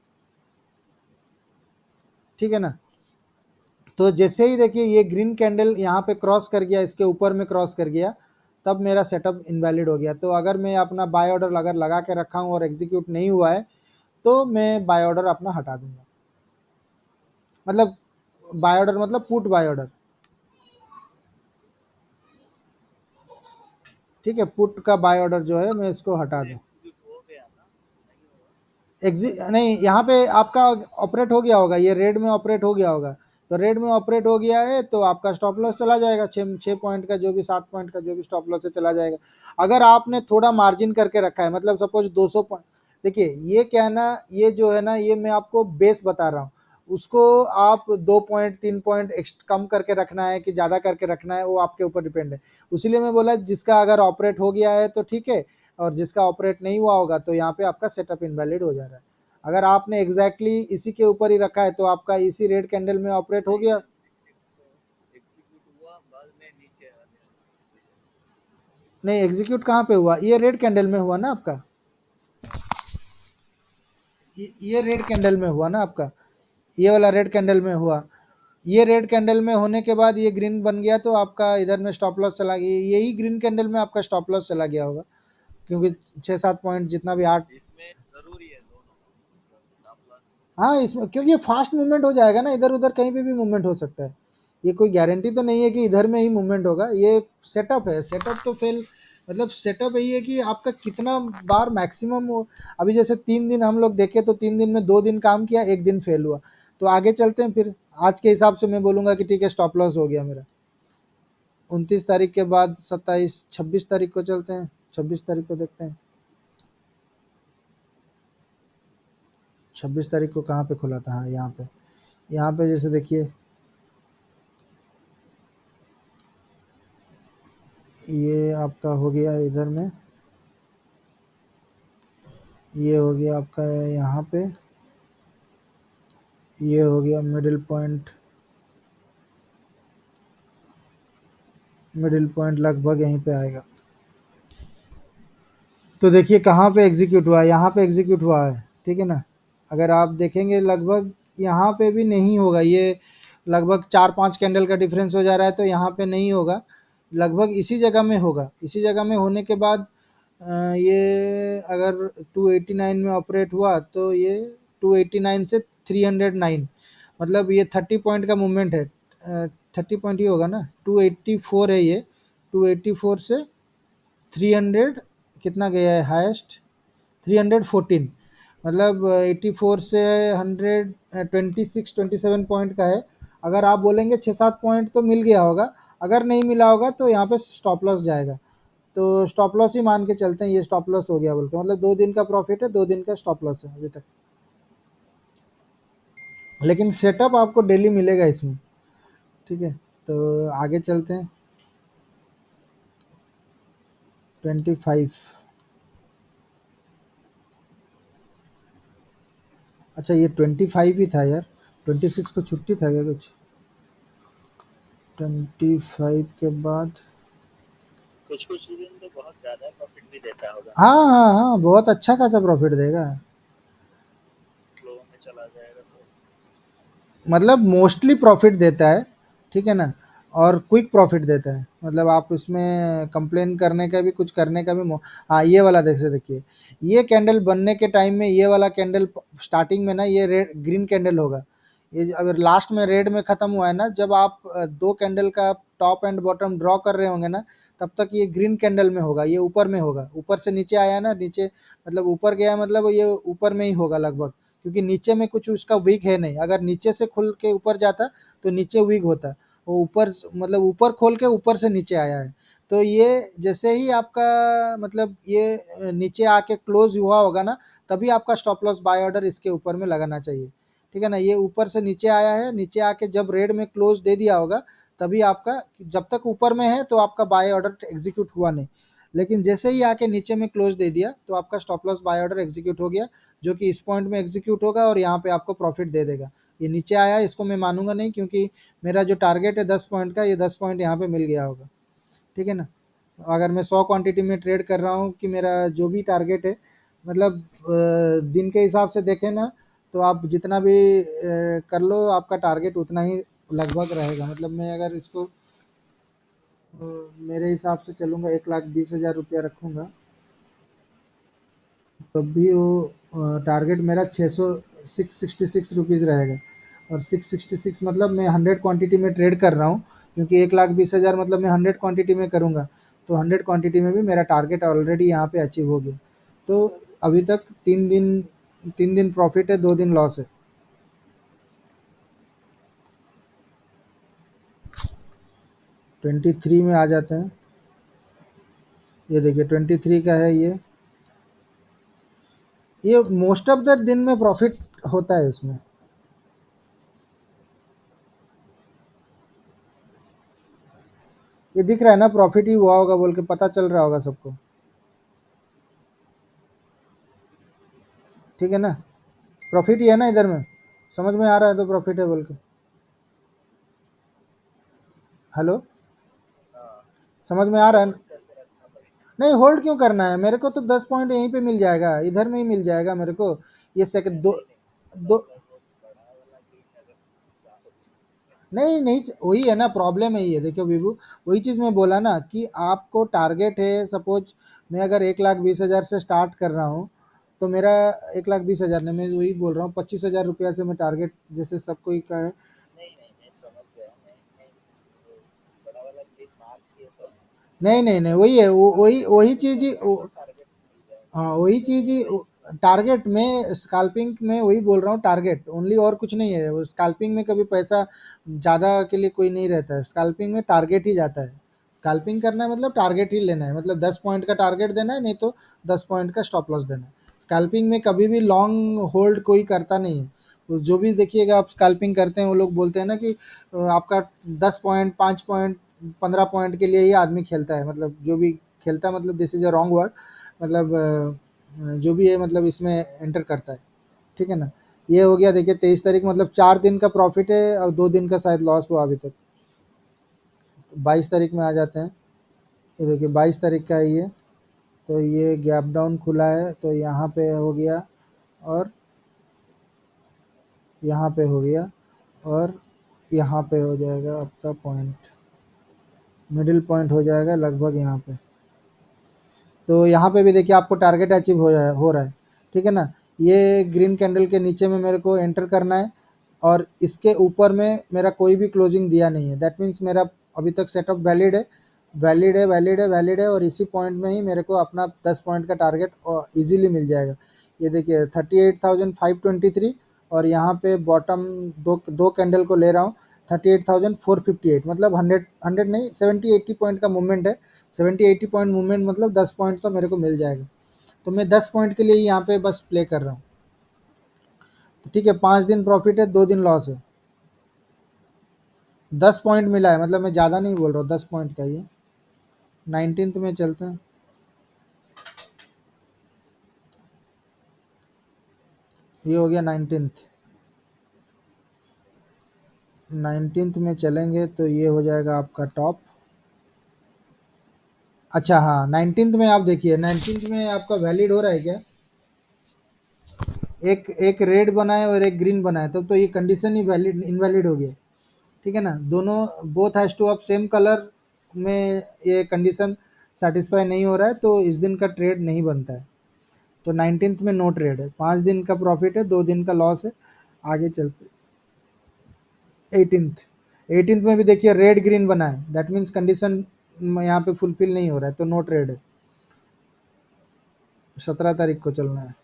ठीक है ना। तो जैसे ही देखिए ये ग्रीन कैंडल यहाँ पे क्रॉस कर गया, इसके ऊपर में क्रॉस कर गया, तब मेरा सेटअप इनवैलिड हो गया। तो अगर मैं अपना बाय ऑर्डर अगर लगा के रखा हूँ और एग्जीक्यूट नहीं हुआ है तो मैं बाय ऑर्डर अपना हटा दूंगा, मतलब बाय ऑर्डर मतलब पुट बाय ऑर्डर, ठीक है। पुट का बाय ऑर्डर जो है मैं इसको हटा दूँ। Execute हो गया ना, नहीं होगा। नहीं, यहाँ पे आपका ऑपरेट हो गया होगा, ये रेड में ऑपरेट हो गया होगा। तो रेड में ऑपरेट हो गया है तो आपका स्टॉप लॉस चला जाएगा, 6 पॉइंट का जो भी 7 पॉइंट का जो भी स्टॉप लॉस है चला जाएगा। अगर आपने थोड़ा मार्जिन करके रखा है, मतलब सपोज 200 पॉइंट, देखिए ये क्या है ना, ये जो है ना ये मैं आपको बेस बता रहा हूँ, उसको आप 2 पॉइंट 3 पॉइंट कम करके रखना है कि ज़्यादा करके रखना है वो आपके ऊपर डिपेंड है। इसीलिए मैं बोला जिसका अगर ऑपरेट हो गया है तो ठीक है, और जिसका ऑपरेट नहीं हुआ होगा तो यहाँ पे आपका सेटअप इनवैलिड हो जा रहा है। अगर आपने एग्जैक्टली इसी के ऊपर ही रखा है तो आपका इसी रेड कैंडल में ऑपरेट हो गया। एग्जीक्यूट हुआ, बाद में नीचे आ गया। नहीं, एग्जीक्यूट कहाँ पे हुआ, ये रेड कैंडल में हुआ ना आपका, ये रेड कैंडल में हुआ ना आपका, ये वाला रेड कैंडल में हुआ। ये रेड कैंडल में होने के बाद ये ग्रीन बन गया तो आपका इधर में स्टॉप लॉस चला गया, यही ग्रीन कैंडल में आपका स्टॉप लॉस चला गया होगा, क्योंकि 6-7 पॉइंट जितना भी 8। इसमें जरूरी है दोनों, स्टॉप लॉस। हाँ इसमें क्योंकि ये फास्ट मूवमेंट हो जाएगा ना, इधर उधर कहीं पे भी मूवमेंट हो सकता है। ये कोई गारंटी तो नहीं है कि इधर में ही मूवमेंट होगा, ये सेटअप है। सेटअप तो फेल, मतलब सेटअप यही है कि आपका कितना बार मैक्सिमम। अभी जैसे 3 दिन हम लोग देखे तो 3 दिन में 2 दिन काम किया, 1 दिन फेल हुआ। तो आगे चलते हैं फिर, आज के हिसाब से मैं बोलूँगा कि ठीक है स्टॉप लॉस हो गया मेरा। 29 तारीख के बाद 26 तारीख को चलते हैं, 26 तारीख को देखते हैं। 26 तारीख को कहाँ पे खुला था, हाँ यहाँ पे, यहाँ पे जैसे देखिए ये आपका हो गया इधर में, ये हो गया आपका यहाँ पे, ये हो गया मिडिल पॉइंट, मिडिल पॉइंट लगभग यहीं पे आएगा। तो देखिए कहाँ पे एग्जीक्यूट हुआ है, यहाँ पे एग्जीक्यूट हुआ है, ठीक है ना। अगर आप देखेंगे लगभग यहाँ पे भी नहीं होगा, ये लगभग 4-5 कैंडल का डिफरेंस हो जा रहा है तो यहाँ पे नहीं होगा, लगभग इसी जगह में होगा। इसी जगह में होने के बाद ये अगर 289 में ऑपरेट हुआ तो ये 289 से 309, मतलब ये 30 पॉइंट का मूवमेंट है। 30 पॉइंट ही होगा ना, 284 है ये, 284 से 300 कितना गया है हाईएस्ट, 314, मतलब 84 से 100 26-27 पॉइंट का है। अगर आप बोलेंगे 6-7 पॉइंट तो मिल गया होगा, अगर नहीं मिला होगा तो यहाँ पे स्टॉप लॉस जाएगा। तो स्टॉप लॉस ही मान के चलते हैं, ये स्टॉप लॉस हो गया बोल के, मतलब 2 दिन का प्रॉफिट है, 2 दिन का स्टॉप लॉस है अभी तक। लेकिन सेटअप आपको डेली मिलेगा इसमें, ठीक है। तो आगे चलते हैं। 25, अच्छा ये 25 ही था यार, 26 को छुट्टी था क्या कुछ? 25 के बाद, कुछ कुछ दिन तो बहुत ज्यादा प्रॉफिट भी देता होगा, हाँ हाँ हाँ, बहुत अच्छा खासा प्रॉफिट देगा, फ्लो में चला जाएगा तो। मतलब मोस्टली प्रॉफिट देता है, ठीक है ना, और क्विक प्रॉफिट देता है, मतलब आप इसमें कंप्लेन करने का भी, कुछ करने का भी हाँ ये वाला देख से देखिए, ये कैंडल बनने के टाइम में ये वाला कैंडल स्टार्टिंग में ना ये रेड ग्रीन कैंडल होगा, ये अगर लास्ट में रेड में ख़त्म हुआ है ना, जब आप 2 कैंडल का टॉप एंड बॉटम ड्रॉ कर रहे होंगे ना, तब तक ये ग्रीन कैंडल में होगा, ये ऊपर में होगा, ऊपर से नीचे आया ना, नीचे मतलब ऊपर गया, मतलब ये ऊपर में ही होगा लगभग, क्योंकि नीचे में कुछ उसका वीक है नहीं, अगर नीचे से खुल के ऊपर जाता तो नीचे वीक होता, वो ऊपर मतलब ऊपर खोल के ऊपर से नीचे आया है। तो ये जैसे ही आपका मतलब ये नीचे आके क्लोज हुआ होगा ना, तभी आपका स्टॉप लॉस बाय ऑर्डर इसके ऊपर में लगाना चाहिए, ठीक है ना। ये ऊपर से नीचे आया है, नीचे आके जब रेड में क्लोज दे दिया होगा, तभी आपका, जब तक ऊपर में है तो आपका बाय ऑर्डर एग्जीक्यूट हुआ नहीं, लेकिन जैसे ही आके नीचे में क्लोज दे दिया तो आपका stop loss by order execute हो गया, जो कि इस पॉइंट में एग्जीक्यूट होगा और यहाँ पे आपको प्रॉफिट दे देगा। ये नीचे आया इसको मैं मानूंगा नहीं, क्योंकि मेरा जो टारगेट है 10 पॉइंट का, ये 10 पॉइंट यहाँ पे मिल गया होगा, ठीक है ना। अगर मैं 100 क्वांटिटी में ट्रेड कर रहा हूँ, कि मेरा जो भी टारगेट है, मतलब दिन के हिसाब से देखें ना, तो आप जितना भी कर लो, आपका टारगेट उतना ही लगभग रहेगा। मतलब मैं अगर इसको मेरे हिसाब से चलूँगा, 1,20,000 रुपया रखूँगा, तब भी वो टारगेट मेरा 666 रहेगा, और 666 मतलब मैं 100 क्वांटिटी में ट्रेड कर रहा हूँ, क्योंकि 1,20,000 मतलब मैं 100 क्वांटिटी में करूँगा, तो 100 क्वांटिटी में भी मेरा टारगेट ऑलरेडी यहाँ पे अचीव हो गया। तो अभी तक 3 दिन प्रॉफिट है, 2 दिन लॉस है। 23 में आ जाते हैं, ये देखिए 23 का है ये मोस्ट ऑफ द दिन में प्रॉफिट होता है इसमें। ये दिख रहा है ना, प्रॉफिट ही हुआ होगा बोल के पता चल रहा होगा सबको, ठीक है ना, प्रॉफिट ही है ना इधर में, समझ में आ रहा है तो प्रॉफिट है बोल के। हेलो, हाँ, समझ में आ रहा है ना? होल्ड करके रखना पड़ेगा। नहीं होल्ड क्यों करना है, मेरे को तो 10 पॉइंट यहीं पे मिल जाएगा, इधर में ही मिल जाएगा मेरे को। ये सेकंड दो नहीं नहीं, दो मतलब वो बड़ा वाला गेन अगर चाहो नहीं नहीं, वही है ना प्रॉब्लम, है ये देखो विभू, वही चीज़ मैं बोला ना, कि आपको टारगेट है, सपोज मैं अगर 1,20,000 से स्टार्ट कर रहा हूँ, तो मेरा 1,20,000 नहीं, मैं वही बोल रहा हूँ, 25,000 रुपया से मैं टारगेट, जैसे सब कोई का है। नहीं नहीं, मैं समझ गया, मैं वो बड़ा वाला गेन मार्क किए तो नहीं नहीं नहीं, वही है, वही टारगेट वही सेट चीज़ ही करेगा तो टारगेट मिल जाएगा। हाँ वही चीज़ ही, टारगेट में स्कैल्पिंग में वही बोल रहा हूँ, टारगेट ओनली, और कुछ नहीं है। वो स्कैल्पिंग में कभी पैसा ज़्यादा के लिए कोई नहीं रहता है, स्कैल्पिंग में टारगेट ही जाता है। स्कैल्पिंग करना है मतलब टारगेट ही लेना है, मतलब 10 पॉइंट का टारगेट देना है, नहीं तो 10 पॉइंट का स्टॉप लॉस देना है। स्कैल्पिंग में कभी भी लॉन्ग होल्ड कोई करता नहीं है। वो जो भी देखिएगा आप स्कैल्पिंग करते हैं, वो लोग बोलते हैं ना कि आपका 10 पॉइंट, 5 पॉइंट, 15 पॉइंट के लिए ही आदमी खेलता है, मतलब जो भी खेलता है, मतलब this is a wrong word, मतलब जो भी है मतलब इसमें एंटर करता है, ठीक है ना। ये हो गया, देखिए 23 तारीख, मतलब 4 दिन का प्रॉफिट है और 2 दिन का शायद लॉस हुआ अभी तक। 22 तारीख में आ जाते हैं, ये देखिए 22 तारीख का है ये, तो ये गैप डाउन खुला है, तो यहाँ पे हो गया, और यहाँ पे हो गया, और यहाँ पे हो जाएगा आपका पॉइंट, मिडिल पॉइंट हो जाएगा लगभग यहाँ पे। तो यहाँ पे भी देखिए आपको टारगेट अचीव हो रहा है, ठीक है ना। ये ग्रीन कैंडल के नीचे में मेरे को एंटर करना है, और इसके ऊपर में मेरा कोई भी क्लोजिंग दिया नहीं है, दैट मीन्स मेरा अभी तक सेटअप वैलिड है। वैलिड है और इसी पॉइंट में ही मेरे को अपना 10 पॉइंट का टारगेट इजीली मिल जाएगा। ये देखिए 38,523 और यहाँ पे बॉटम दो दो कैंडल को ले रहा हूँ 38,458, मतलब 100 नहीं 70-80 पॉइंट का मूवमेंट है। 70-80 पॉइंट मूवमेंट मतलब 10 पॉइंट तो मेरे को मिल जाएगा। तो मैं 10 पॉइंट के लिए यहाँ पे बस प्ले कर रहा हूँ। तो ठीक है, 5 दिन प्रॉफिट है, 2 दिन लॉस है। 10 पॉइंट मिला है, मतलब मैं ज़्यादा नहीं बोल रहा हूँ, 10 पॉइंट का ये 19th में चलते हैं। ये हो गया 19th में चलेंगे तो ये हो जाएगा आपका टॉप। अच्छा हाँ, 19th में आप देखिए 19th में आपका वैलिड हो रहा है क्या? एक एक रेड बना है और एक ग्रीन बना है, तब तो ये कंडीशन ही वैलिड इनवैलिड हो गया। ठीक है ना, दोनों both has two of same colour में ये कंडीशन सेटिस्फाई नहीं हो रहा है, तो इस दिन का ट्रेड नहीं बनता है। तो 19th में नो ट्रेड है, 5 दिन का प्रॉफिट है, 2 दिन का लॉस है। आगे चलते 18th में भी देखिए रेड ग्रीन बना है, दैट मीन्स कंडीशन यहाँ पे फुलफिल नहीं हो रहा है, तो नो ट्रेड है। 17 तारीख को चलना है।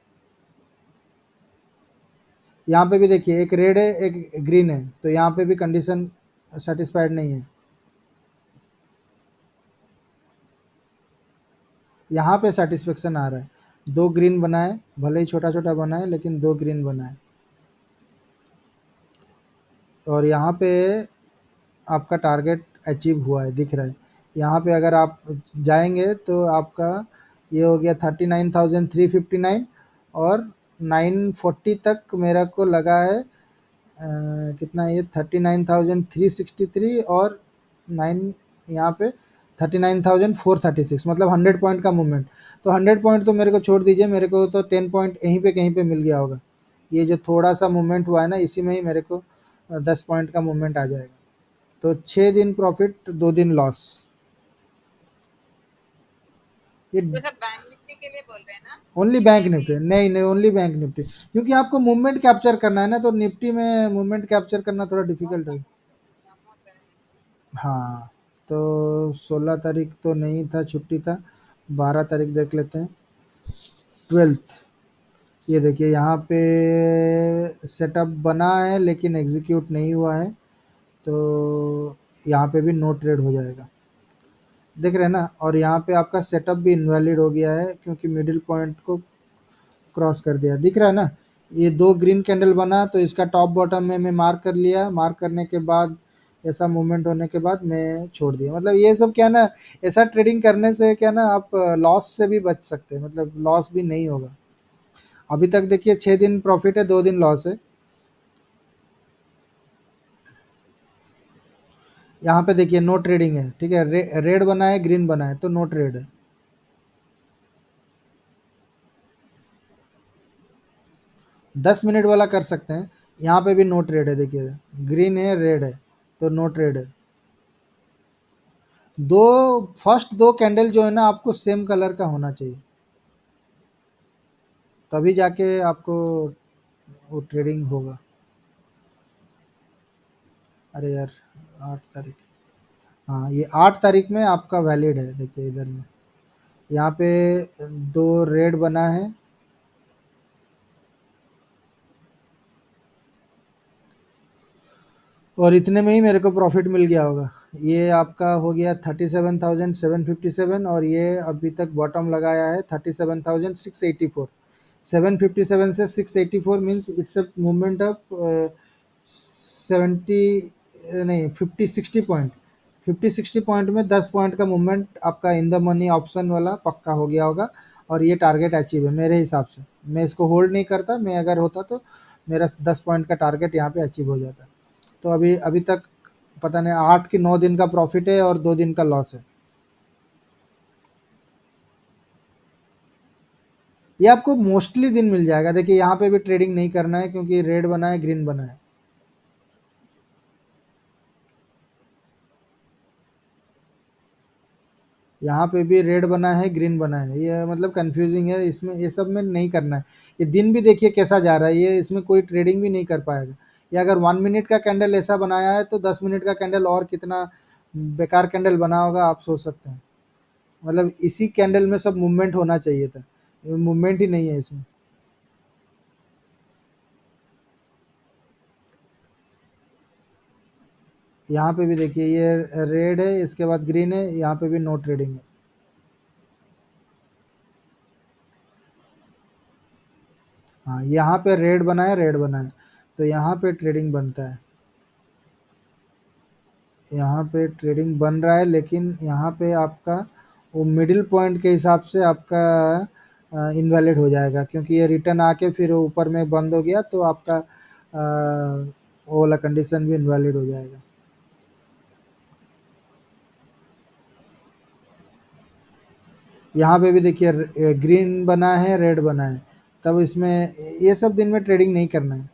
यहाँ पे भी देखिए एक रेड है एक ग्रीन है, तो यहाँ पे भी कंडीशन सेटिस्फाइड नहीं है। यहाँ पे सेटिस्फेक्शन आ रहा है, 2 ग्रीन बना है, भले ही छोटा छोटा बना है लेकिन 2 ग्रीन बना है। और यहाँ पे आपका टारगेट अचीव हुआ है, दिख रहा है। यहाँ पे अगर आप जाएंगे तो आपका ये हो गया 39,359 और 940 तक मेरा को लगा है कितना, ये 39,363 और 9 यहाँ पे 39,436, मतलब 100 पॉइंट का मूवमेंट। तो 100 पॉइंट तो मेरे को छोड़ दीजिए, मेरे को तो 10 पॉइंट यहीं पे कहीं पे मिल गया होगा। ये जो थोड़ा सा मूवमेंट हुआ है ना, इसी में ही मेरे को 10 पॉइंट का मूवमेंट आ जाएगा। तो 6 दिन प्रॉफिट, 2 दिन लॉस। ये तो सब बैंक निफ्टी के लिए बोल रहे हैं ना? ओनली कि बैंक मे बी निफ्टी, नहीं नहीं ओनली बैंक निफ्टी, क्योंकि आपको मूवमेंट कैप्चर करना है ना, तो निफ्टी में मूवमेंट कैप्चर करना थोड़ा डिफिकल्ट है। हाँ, तो 16 तारीख तो नहीं था, छुट्टी था। 12 तारीख देख लेते हैं, 12th। ये देखिए यहाँ पे सेटअप बना है लेकिन एग्जीक्यूट नहीं हुआ है, तो यहाँ पे भी नो ट्रेड हो जाएगा, देख रहे हैं ना। और यहाँ पे आपका सेटअप भी इनवैलिड हो गया है, क्योंकि मिडिल पॉइंट को क्रॉस कर दिया, दिख रहा है ना। ये 2 ग्रीन कैंडल बना, तो इसका टॉप बॉटम में मैं मार्क कर लिया, मार्क करने के बाद ऐसा मूवमेंट होने के बाद मैं छोड़ दिया। मतलब ये सब क्या ना, ऐसा ट्रेडिंग करने से क्या ना, आप लॉस से भी बच सकते हैं, मतलब लॉस भी नहीं होगा। अभी तक देखिए 6 दिन प्रॉफिट है, 2 दिन लॉस है। यहाँ पे देखिए नो ट्रेडिंग है, ठीक है, रेड बना है ग्रीन बना है, तो नो ट्रेड है। 10 मिनट वाला कर सकते हैं, यहाँ पे भी नो ट्रेड है, देखिए ग्रीन है रेड है, तो नो ट्रेड है। फर्स्ट 2 कैंडल जो है ना, आपको सेम कलर का होना चाहिए, तभी जाके आपको वो ट्रेडिंग होगा। अरे यार, 8 तारीख, हाँ ये 8 तारीख में आपका वैलिड है, देखिए इधर में यहाँ पे 2 रेड बना है, और इतने में ही मेरे को प्रॉफिट मिल गया होगा। ये आपका हो गया 37,757, और ये अभी तक बॉटम लगाया है 37,684। 757 से 684 means it's a movement of 70 नहीं 50-60 पॉइंट। 50-60 पॉइंट में 10 पॉइंट का मूवमेंट आपका इन द मनी ऑप्शन वाला पक्का हो गया होगा, और ये टारगेट अचीव है मेरे हिसाब से। मैं इसको होल्ड नहीं करता, मैं अगर होता तो मेरा 10 पॉइंट का टारगेट यहाँ पे अचीव हो जाता। तो अभी अभी तक पता नहीं 8 कि 9 दिन का प्रॉफिट है और 2 दिन का लॉस है। ये आपको मोस्टली दिन मिल जाएगा। देखिए यहाँ पे भी ट्रेडिंग नहीं करना है, क्योंकि रेड बना है ग्रीन बना है। यहाँ पे भी रेड बना है ग्रीन बना है, ये मतलब कंफ्यूजिंग है, इसमें ये सब में नहीं करना है। ये दिन भी देखिए कैसा जा रहा है, ये इसमें कोई ट्रेडिंग भी नहीं कर पाएगा। या अगर 1 मिनट का कैंडल ऐसा बनाया है, तो 10 मिनट का कैंडल और कितना बेकार कैंडल बना होगा, आप सोच सकते हैं। मतलब इसी कैंडल में सब मूवमेंट होना चाहिए था, मूवमेंट ही नहीं है इसमें। यहाँ पे भी देखिए ये रेड है, इसके बाद ग्रीन है, यहाँ पे भी नो ट्रेडिंग है। हाँ, यहाँ पे रेड बना है, रेड बना है, तो यहाँ पे ट्रेडिंग बनता है। यहाँ पे ट्रेडिंग बन रहा है, लेकिन यहाँ पे आपका वो मिडिल पॉइंट के हिसाब से आपका इनवैलिड हो जाएगा, क्योंकि ये रिटर्न आके फिर ऊपर में बंद हो गया, तो आपका वो वाला कंडीशन भी इनवैलिड हो जाएगा। यहाँ पे भी देखिए ग्रीन बना है, रेड बना है, तब इसमें ये सब दिन में ट्रेडिंग नहीं करना है।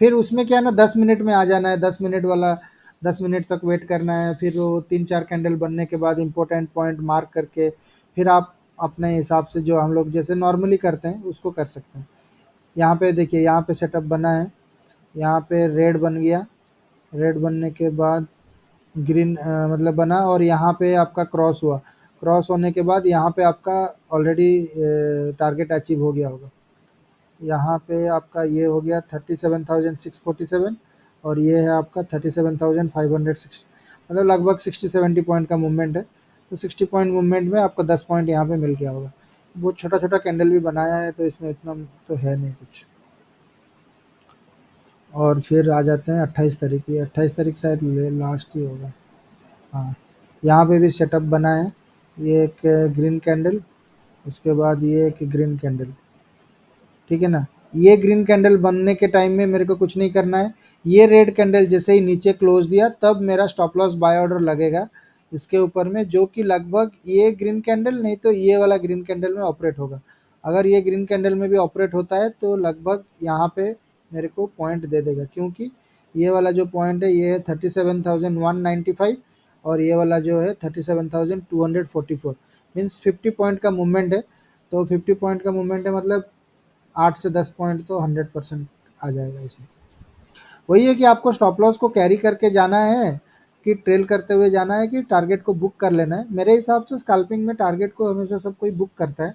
फिर उसमें क्या है ना, 10 मिनट में आ जाना है, 10 मिनट वाला 10 मिनट तक वेट करना है, फिर वो 3-4 कैंडल बनने के बाद इंपॉर्टेंट पॉइंट मार्क करके फिर आप अपने हिसाब से जो हम लोग जैसे नॉर्मली करते हैं उसको कर सकते हैं। यहाँ पे देखिए, यहाँ पे सेटअप बना है, यहाँ पे रेड बन गया, रेड बनने के बाद ग्रीन मतलब बना, और यहाँ पे आपका क्रॉस हुआ, क्रॉस होने के बाद यहाँ पे आपका ऑलरेडी टारगेट अचीव हो गया होगा। यहाँ पे आपका ये हो गया 37,647, और ये है आपका 37,560, मतलब लगभग 60-70 पॉइंट का मूवमेंट है। तो 60 पॉइंट मूवमेंट में आपको 10 पॉइंट यहाँ पे मिल गया होगा। बहुत छोटा छोटा कैंडल भी बनाया है, तो इसमें इतना तो है नहीं कुछ। और फिर आ जाते हैं 28 तारीख की, 28 तारीख शायद लास्ट ही होगा। हाँ, यहाँ पे भी सेटअप बना है, ये एक ग्रीन कैंडल, उसके बाद ये एक ग्रीन कैंडल, ठीक है ना। ये ग्रीन कैंडल बनने के टाइम में मेरे को कुछ नहीं करना है। ये रेड कैंडल जैसे ही नीचे क्लोज दिया, तब मेरा स्टॉप लॉस बाय ऑर्डर लगेगा इसके ऊपर में, जो कि लगभग ये ग्रीन कैंडल नहीं तो ये वाला ग्रीन कैंडल में ऑपरेट होगा। अगर ये ग्रीन कैंडल में भी ऑपरेट होता है तो लगभग यहाँ पे मेरे को पॉइंट दे देगा, क्योंकि ये वाला जो पॉइंट है ये है 37,195, और ये वाला जो है 37,244, मीन्स 50 पॉइंट का मूवमेंट है। तो 50 पॉइंट का मूवमेंट है, मतलब 8 से 10 पॉइंट तो 100% आ जाएगा इसमें। वही है कि आपको स्टॉप लॉस को कैरी करके जाना है, कि ट्रेल करते हुए जाना है, कि टारगेट को बुक कर लेना है। मेरे हिसाब से स्कैल्पिंग में टारगेट को हमेशा सब कोई बुक करता है,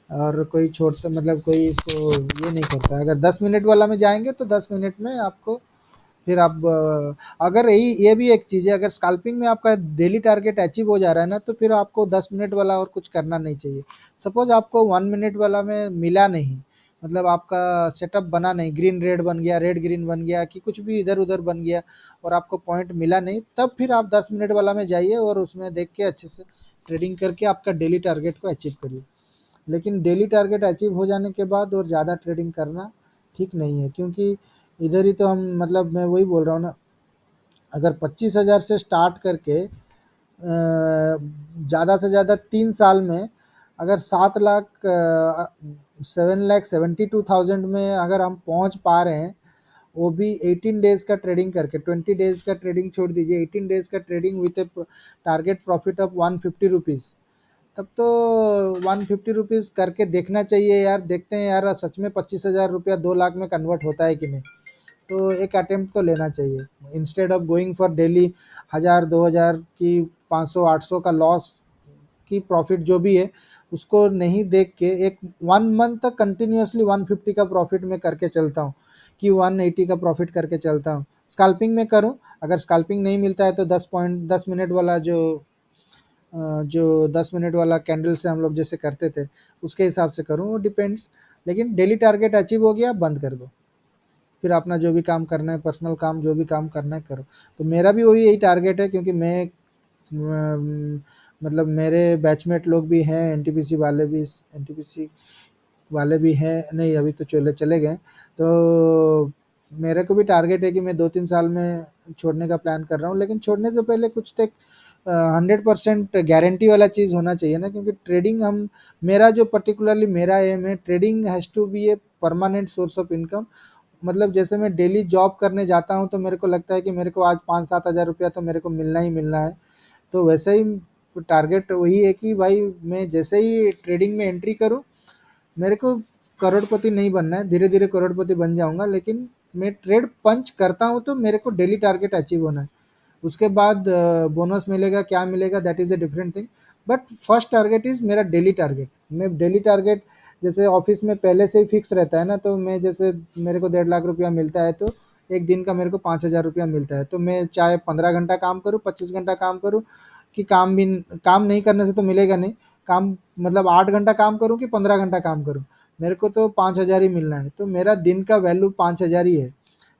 और कोई छोड़ता मतलब कोई इसको ये नहीं करता है। अगर 10 मिनट वाला में जाएंगे तो 10 मिनट में आपको फिर आप अगर यही ये भी एक चीज़ है, अगर स्कैल्पिंग में आपका डेली टारगेट अचीव हो जा रहा है ना, तो फिर आपको 10 मिनट वाला और कुछ करना नहीं चाहिए। सपोज आपको 1 मिनट वाला में मिला नहीं, मतलब आपका सेटअप बना नहीं, ग्रीन रेड बन गया, रेड ग्रीन बन गया, कि कुछ भी इधर उधर बन गया और आपको पॉइंट मिला नहीं, तब फिर आप 10 मिनट वाला में जाइए और उसमें देख के अच्छे से ट्रेडिंग करके आपका डेली टारगेट को अचीव करिए। लेकिन डेली टारगेट अचीव हो जाने के बाद और ज़्यादा ट्रेडिंग करना ठीक नहीं है, क्योंकि इधर ही तो हम मतलब मैं वही बोल रहा हूँ ना, अगर 25,000 से स्टार्ट करके ज़्यादा से ज़्यादा 3 साल में अगर 7,72,000 में अगर हम पहुंच पा रहे हैं, वो भी 18 डेज़ का ट्रेडिंग करके, 20 डेज़ का ट्रेडिंग छोड़ दीजिए, 18 डेज़ का trading with A target profit of 150 rupees, तब तो 150 रुपीज़ करके देखना चाहिए यार। देखते हैं यार सच में 25,000 रुपया 2 लाख में कन्वर्ट होता है कि नहीं। तो एक अटेम्प्ट तो लेना चाहिए, instead of going for daily 1,000 2,000 की 500 800 का लॉस की प्रॉफिट जो भी है उसको नहीं देख के, एक 1 मंथ तक कंटिन्यूसली 150 का प्रॉफिट में करके चलता हूँ, कि 180 का प्रॉफिट करके चलता हूँ। स्कैल्पिंग में करूँ, अगर स्कैल्पिंग नहीं मिलता है तो 10 मिनट वाला जो 10 मिनट वाला कैंडल से हम लोग जैसे करते थे उसके हिसाब से करूँ, वो डिपेंड्स। लेकिन डेली टारगेट अचीव हो गया, बंद कर दो, फिर अपना जो भी काम करना है, पर्सनल काम जो भी काम करना है करो। तो मेरा भी वही यही टारगेट है, क्योंकि मैं मतलब मेरे बैचमेट लोग भी हैं, एनटीपीसी वाले भी, एनटीपीसी वाले भी हैं, नहीं अभी तो चले चले गए। तो मेरे को भी टारगेट है कि मैं 2-3 साल में छोड़ने का प्लान कर रहा हूँ, लेकिन छोड़ने से पहले कुछ तक 100% गारंटी वाला चीज़ होना चाहिए ना, क्योंकि ट्रेडिंग हम, मेरा जो पर्टिकुलरली मेरा एम है, trading has to be a permanent source of income. मतलब जैसे मैं डेली जॉब करने जाता हूँ तो मेरे को लगता है कि मेरे को आज 5-7 हज़ार रुपया तो मेरे को मिलना ही मिलना है। तो वैसे ही टारगेट वही है कि भाई मैं जैसे ही ट्रेडिंग में एंट्री करूँ, मेरे को करोड़पति नहीं बनना है, धीरे धीरे करोड़पति बन जाऊंगा, लेकिन मैं ट्रेड पंच करता हूँ तो मेरे को डेली टारगेट अचीव होना है। उसके बाद बोनस मिलेगा, क्या मिलेगा, that is a different thing. But first target is मेरा डेली टारगेट। मैं डेली टारगेट, जैसे ऑफिस में पहले से ही फिक्स रहता है ना, तो मैं जैसे मेरे को 1.5 लाख रुपया मिलता है, तो एक दिन का मेरे को 5,000 रुपया मिलता है। तो मैं चाहे 15 घंटा काम करूँ, 25 घंटा काम करूँ, कि काम नहीं करने से तो मिलेगा नहीं। काम मतलब 8 घंटा काम करूँ कि 15 घंटा काम करूँ, मेरे को तो 5,000 ही मिलना है। तो मेरा दिन का वैल्यू 5,000 ही है।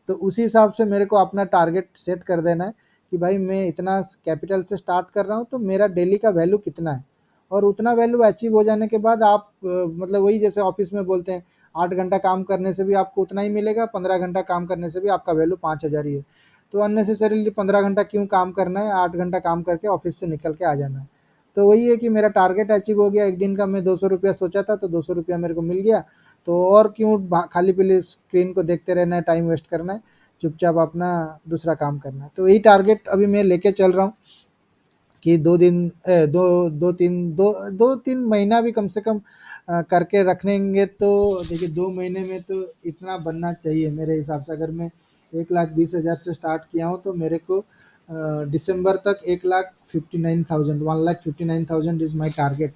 तो उसी हिसाब से मेरे को अपना टारगेट सेट कर देना है कि भाई मैं इतना कैपिटल से स्टार्ट कर रहा हूँ, तो मेरा डेली का वैल्यू कितना है। और उतना वैल्यू अचीव हो जाने के बाद आप मतलब वही जैसे ऑफिस में बोलते हैं, 8 घंटा काम करने से भी आपको उतना ही मिलेगा, 15 घंटा काम करने से भी आपका वैल्यू 5,000 ही है। तो अननेसेसरीली 15 घंटा क्यों काम करना है, 8 घंटा काम करके ऑफिस से निकल के आ जाना है। तो वही है कि मेरा टारगेट अचीव हो गया। एक दिन का मैं 200 रुपया सोचा था, तो 200 रुपया मेरे को मिल गया। तो और क्यों खाली पीली स्क्रीन को देखते रहना है, टाइम वेस्ट करना है, चुपचाप अपना दूसरा काम करना है। तो यही टारगेट अभी मैं लेके चल रहा हूँ कि 2 दिन दो तीन महीना भी कम से कम करके रखेंगे, तो देखिए 2 महीने में तो इतना बनना चाहिए मेरे हिसाब से। अगर मैं 1,20,000 से स्टार्ट किया हूँ, तो मेरे को दिसंबर तक 1,59,000 is my target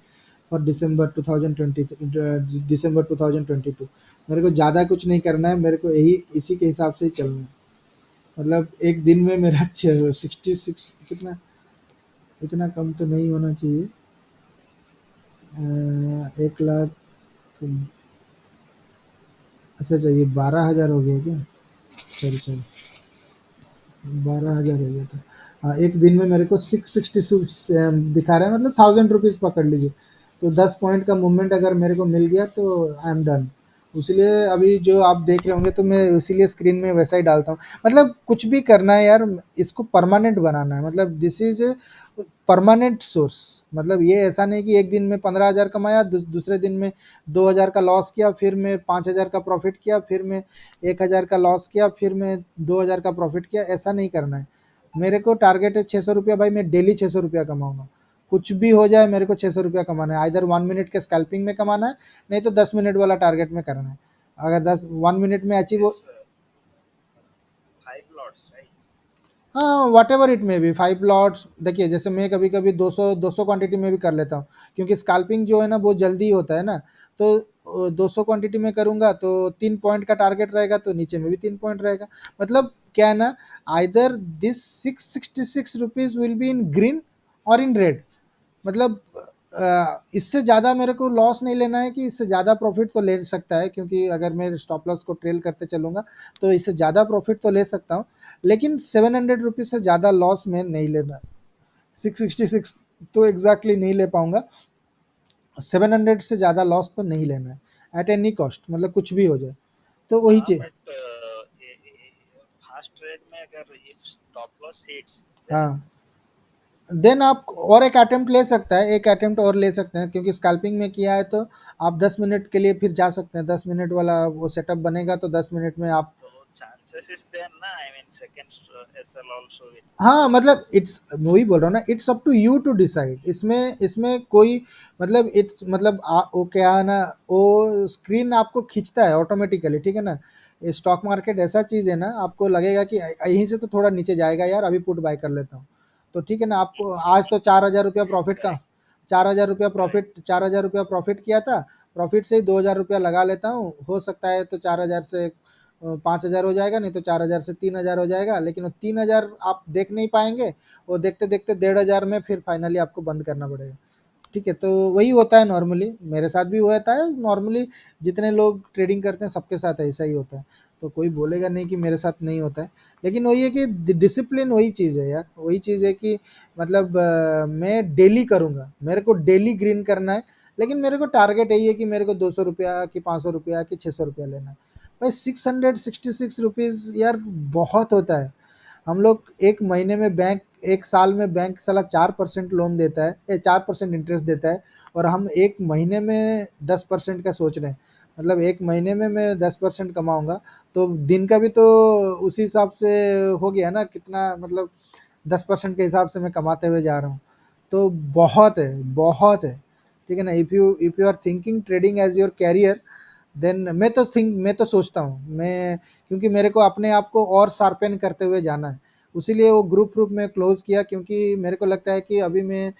for December 2022। मेरे को ज़्यादा कुछ नहीं करना है, मेरे को यही इसी के हिसाब से ही चलना है। मतलब एक दिन में मेरा 66 कितना, इतना कम तो नहीं होना चाहिए। 1 लाख, अच्छा अच्छा, ये 12,000 हो गया क्या? सॉरी सॉरी, 12,000 हो गया था। हाँ, एक दिन में मेरे को 666 दिखा रहा है, मतलब 1,000 रुपीज़ पकड़ लीजिए। तो 10 पॉइंट का मूवमेंट अगर मेरे को मिल गया, तो आई एम डन। इसलिए अभी जो आप देख रहे होंगे, तो मैं इसीलिए स्क्रीन में वैसा ही डालता हूँ। मतलब कुछ भी करना है यार, इसको परमानेंट बनाना है। मतलब दिस इज परमानेंट सोर्स। मतलब ये ऐसा नहीं कि एक दिन में 15,000 कमाया, दूसरे दिन में 2,000 का लॉस किया, फिर मैं 5,000 का प्रॉफिट किया, फिर मैं 1,000 का लॉस किया, फिर मैं 2,000 का प्रॉफिट किया। ऐसा नहीं करना है। मेरे को टारगेट है 600 रुपया। भाई मैं डेली 600 रुपया कमाऊंगा, कुछ भी हो जाए, मेरे को 600 रुपया कमाना है। इधर 1 मिनट के स्कैल्पिंग में कमाना है, नहीं तो 10 मिनट वाला टारगेट में करना है। अगर 1 मिनट में अचीव हो, It's 5 lots, right? हाँ what ever it may be 5 lots. देखिए जैसे मैं कभी कभी 200 क्वांटिटी में भी कर लेता हूँ, क्योंकि स्काल्पिंग जो है ना बहुत जल्दी होता है ना। तो 200 क्वांटिटी में करूँगा, तो 3 पॉइंट का टारगेट रहेगा, तो नीचे में भी 3 पॉइंट रहेगा। मतलब क्या है ना, either this 666 rupees will be in green और इन रेड। मतलब इससे ज़्यादा मेरे को लॉस नहीं लेना है, कि इससे ज़्यादा प्रॉफिट तो ले सकता है, क्योंकि अगर मैं स्टॉप लॉस को ट्रेल करते चलूँगा, तो इससे ज़्यादा प्रॉफिट तो ले सकता हूँ। लेकिन 700 रुपीज़ से ज़्यादा लॉस में नहीं लेना है। 666 तो एग्जैक्टली नहीं ले पाऊंगा। 700 से ज़्यादा लॉस तो नहीं लेना है एट एनी कॉस्ट, मतलब कुछ भी हो जाए। तो वही हाँ, चीज़। but fast trade में अगर if stop loss hits, then हाँ, देन आप और एक अटेम्प्ट ले सकता है, एक अटेम्प्ट और ले सकते हैं, क्योंकि स्कैल्पिंग में किया है, तो आप 10 मिनट के लिए फिर जा सकते हैं। 10 मिनट वाला वो सेटअप बनेगा, तो 10 मिनट में आप, तो chances is there ना, I mean second SL also will हाँ go up. मतलब इट्स, वही बोल रहा हूँ ना, it's up to you to decide. इसमें इसमें कोई मतलब इट्स मतलब वो क्या है ना, वो स्क्रीन आपको खींचता है ऑटोमेटिकली, ठीक है ना। स्टॉक मार्केट ऐसा चीज़ है ना, आपको लगेगा कि यहीं से तो थोड़ा नीचे जाएगा यार, अभी पुट बाय कर लेता हूँ। तो ठीक है ना, आपको आज तो 4,000 रुपया प्रॉफिट का, Correct, 4,000 रुपया correct. प्रॉफिट, 4,000 रुपया प्रॉफिट किया था। प्रॉफिट से ही 2,000 रुपया लगा लेता हूँ, हो सकता है तो 4,000 से 5,000 हो जाएगा, नहीं तो 4,000 से 3,000 हो जाएगा। लेकिन वो 3,000 आप देख नहीं पाएंगे, वो देखते देखते 1,500 में फिर फाइनली आपको बंद करना पड़ेगा। ठीक है, तो वही होता है नॉर्मली, मेरे साथ भी होता है नॉर्मली। जितने लोग ट्रेडिंग करते हैं सबके साथ ऐसा ही होता है। तो कोई बोलेगा नहीं कि मेरे साथ नहीं होता है। लेकिन वही है कि डिसिप्लिन वही चीज़ है यार, वही चीज़ है कि मतलब मैं डेली करूँगा, मेरे को डेली ग्रीन करना है। लेकिन मेरे को टारगेट यही है कि मेरे को 200 रुपया कि 500 रुपया कि 600 रुपया लेना है। भाई 666 रुपीज़ यार बहुत होता है। हम लोग एक महीने में बैंक, एक साल में बैंक साला 4% लोन देता है, 4% इंटरेस्ट देता है, और हम एक महीने में 10% का सोच रहे हैं। मतलब एक महीने में मैं 10% कमाऊंगा, तो दिन का भी तो उसी हिसाब से हो गया ना, कितना मतलब 10% के हिसाब से मैं कमाते हुए जा रहा हूँ। तो बहुत है, बहुत है। ठीक है ना। If you are thinking trading as your career, then मैं तो सोचता हूँ मैं, क्योंकि मेरे को अपने आप को और शार्पेन करते हुए जाना है। उसीलिए वो ग्रुप में क्लोज़ किया, क्योंकि मेरे को लगता है कि अभी मैं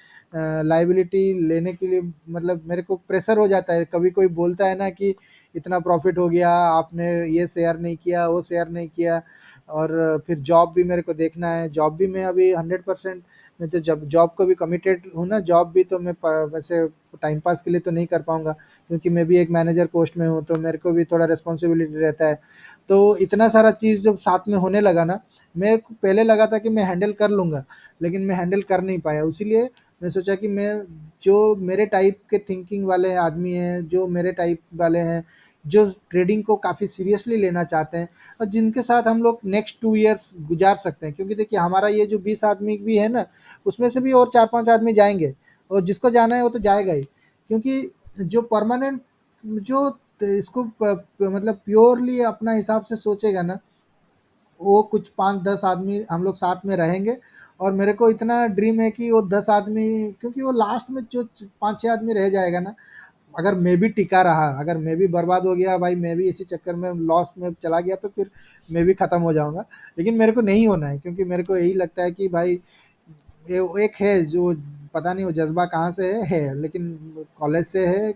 लायबिलिटी लेने के लिए मतलब मेरे को प्रेशर हो जाता है। कभी कोई बोलता है ना कि इतना प्रॉफ़िट हो गया, आपने ये शेयर नहीं किया, वो शेयर नहीं किया, और फिर जॉब भी मेरे को देखना है। जॉब भी मैं अभी 100% मैं तो जब जॉब को भी कमिटेड हूँ ना, जॉब भी तो मैं वैसे टाइम पास के लिए तो नहीं कर पाऊंगा, क्योंकि मैं भी एक मैनेजर पोस्ट में हूँ, तो मेरे को भी थोड़ा रिस्पॉन्सिबिलिटी रहता है। तो इतना सारा चीज़ जब साथ में होने लगा ना, मेरे को पहले लगा था कि मैं हैंडल कर लूँगा, लेकिन मैं हैंडल कर नहीं पाया। इसीलिए मैं सोचा कि मैं जो मेरे टाइप के थिंकिंग वाले आदमी हैं, जो मेरे टाइप वाले हैं, जो ट्रेडिंग को काफ़ी सीरियसली लेना चाहते हैं, और जिनके साथ हम लोग नेक्स्ट 2 ईयर्स गुजार सकते हैं, क्योंकि देखिए हमारा ये जो 20 आदमी भी है ना, उसमें से भी और 4-5 आदमी जाएंगे, और जिसको जाना है वो तो जाएगा ही, क्योंकि जो परमानेंट जो इसको मतलब प्योरली अपना हिसाब से सोचेगा ना, वो कुछ 5-10 आदमी हम लोग साथ में रहेंगे। और मेरे को इतना ड्रीम है कि वो 10 आदमी, क्योंकि वो लास्ट में जो 5-6 आदमी रह जाएगा ना, अगर मैं भी टिका रहा, अगर मैं भी बर्बाद हो गया भाई, मैं भी इसी चक्कर में लॉस में चला गया, तो फिर मैं भी ख़त्म हो जाऊंगा। लेकिन मेरे को नहीं होना है, क्योंकि मेरे को यही लगता है कि भाई ये एक है जो पता नहीं वो जज्बा कहाँ से है, लेकिन कॉलेज से है।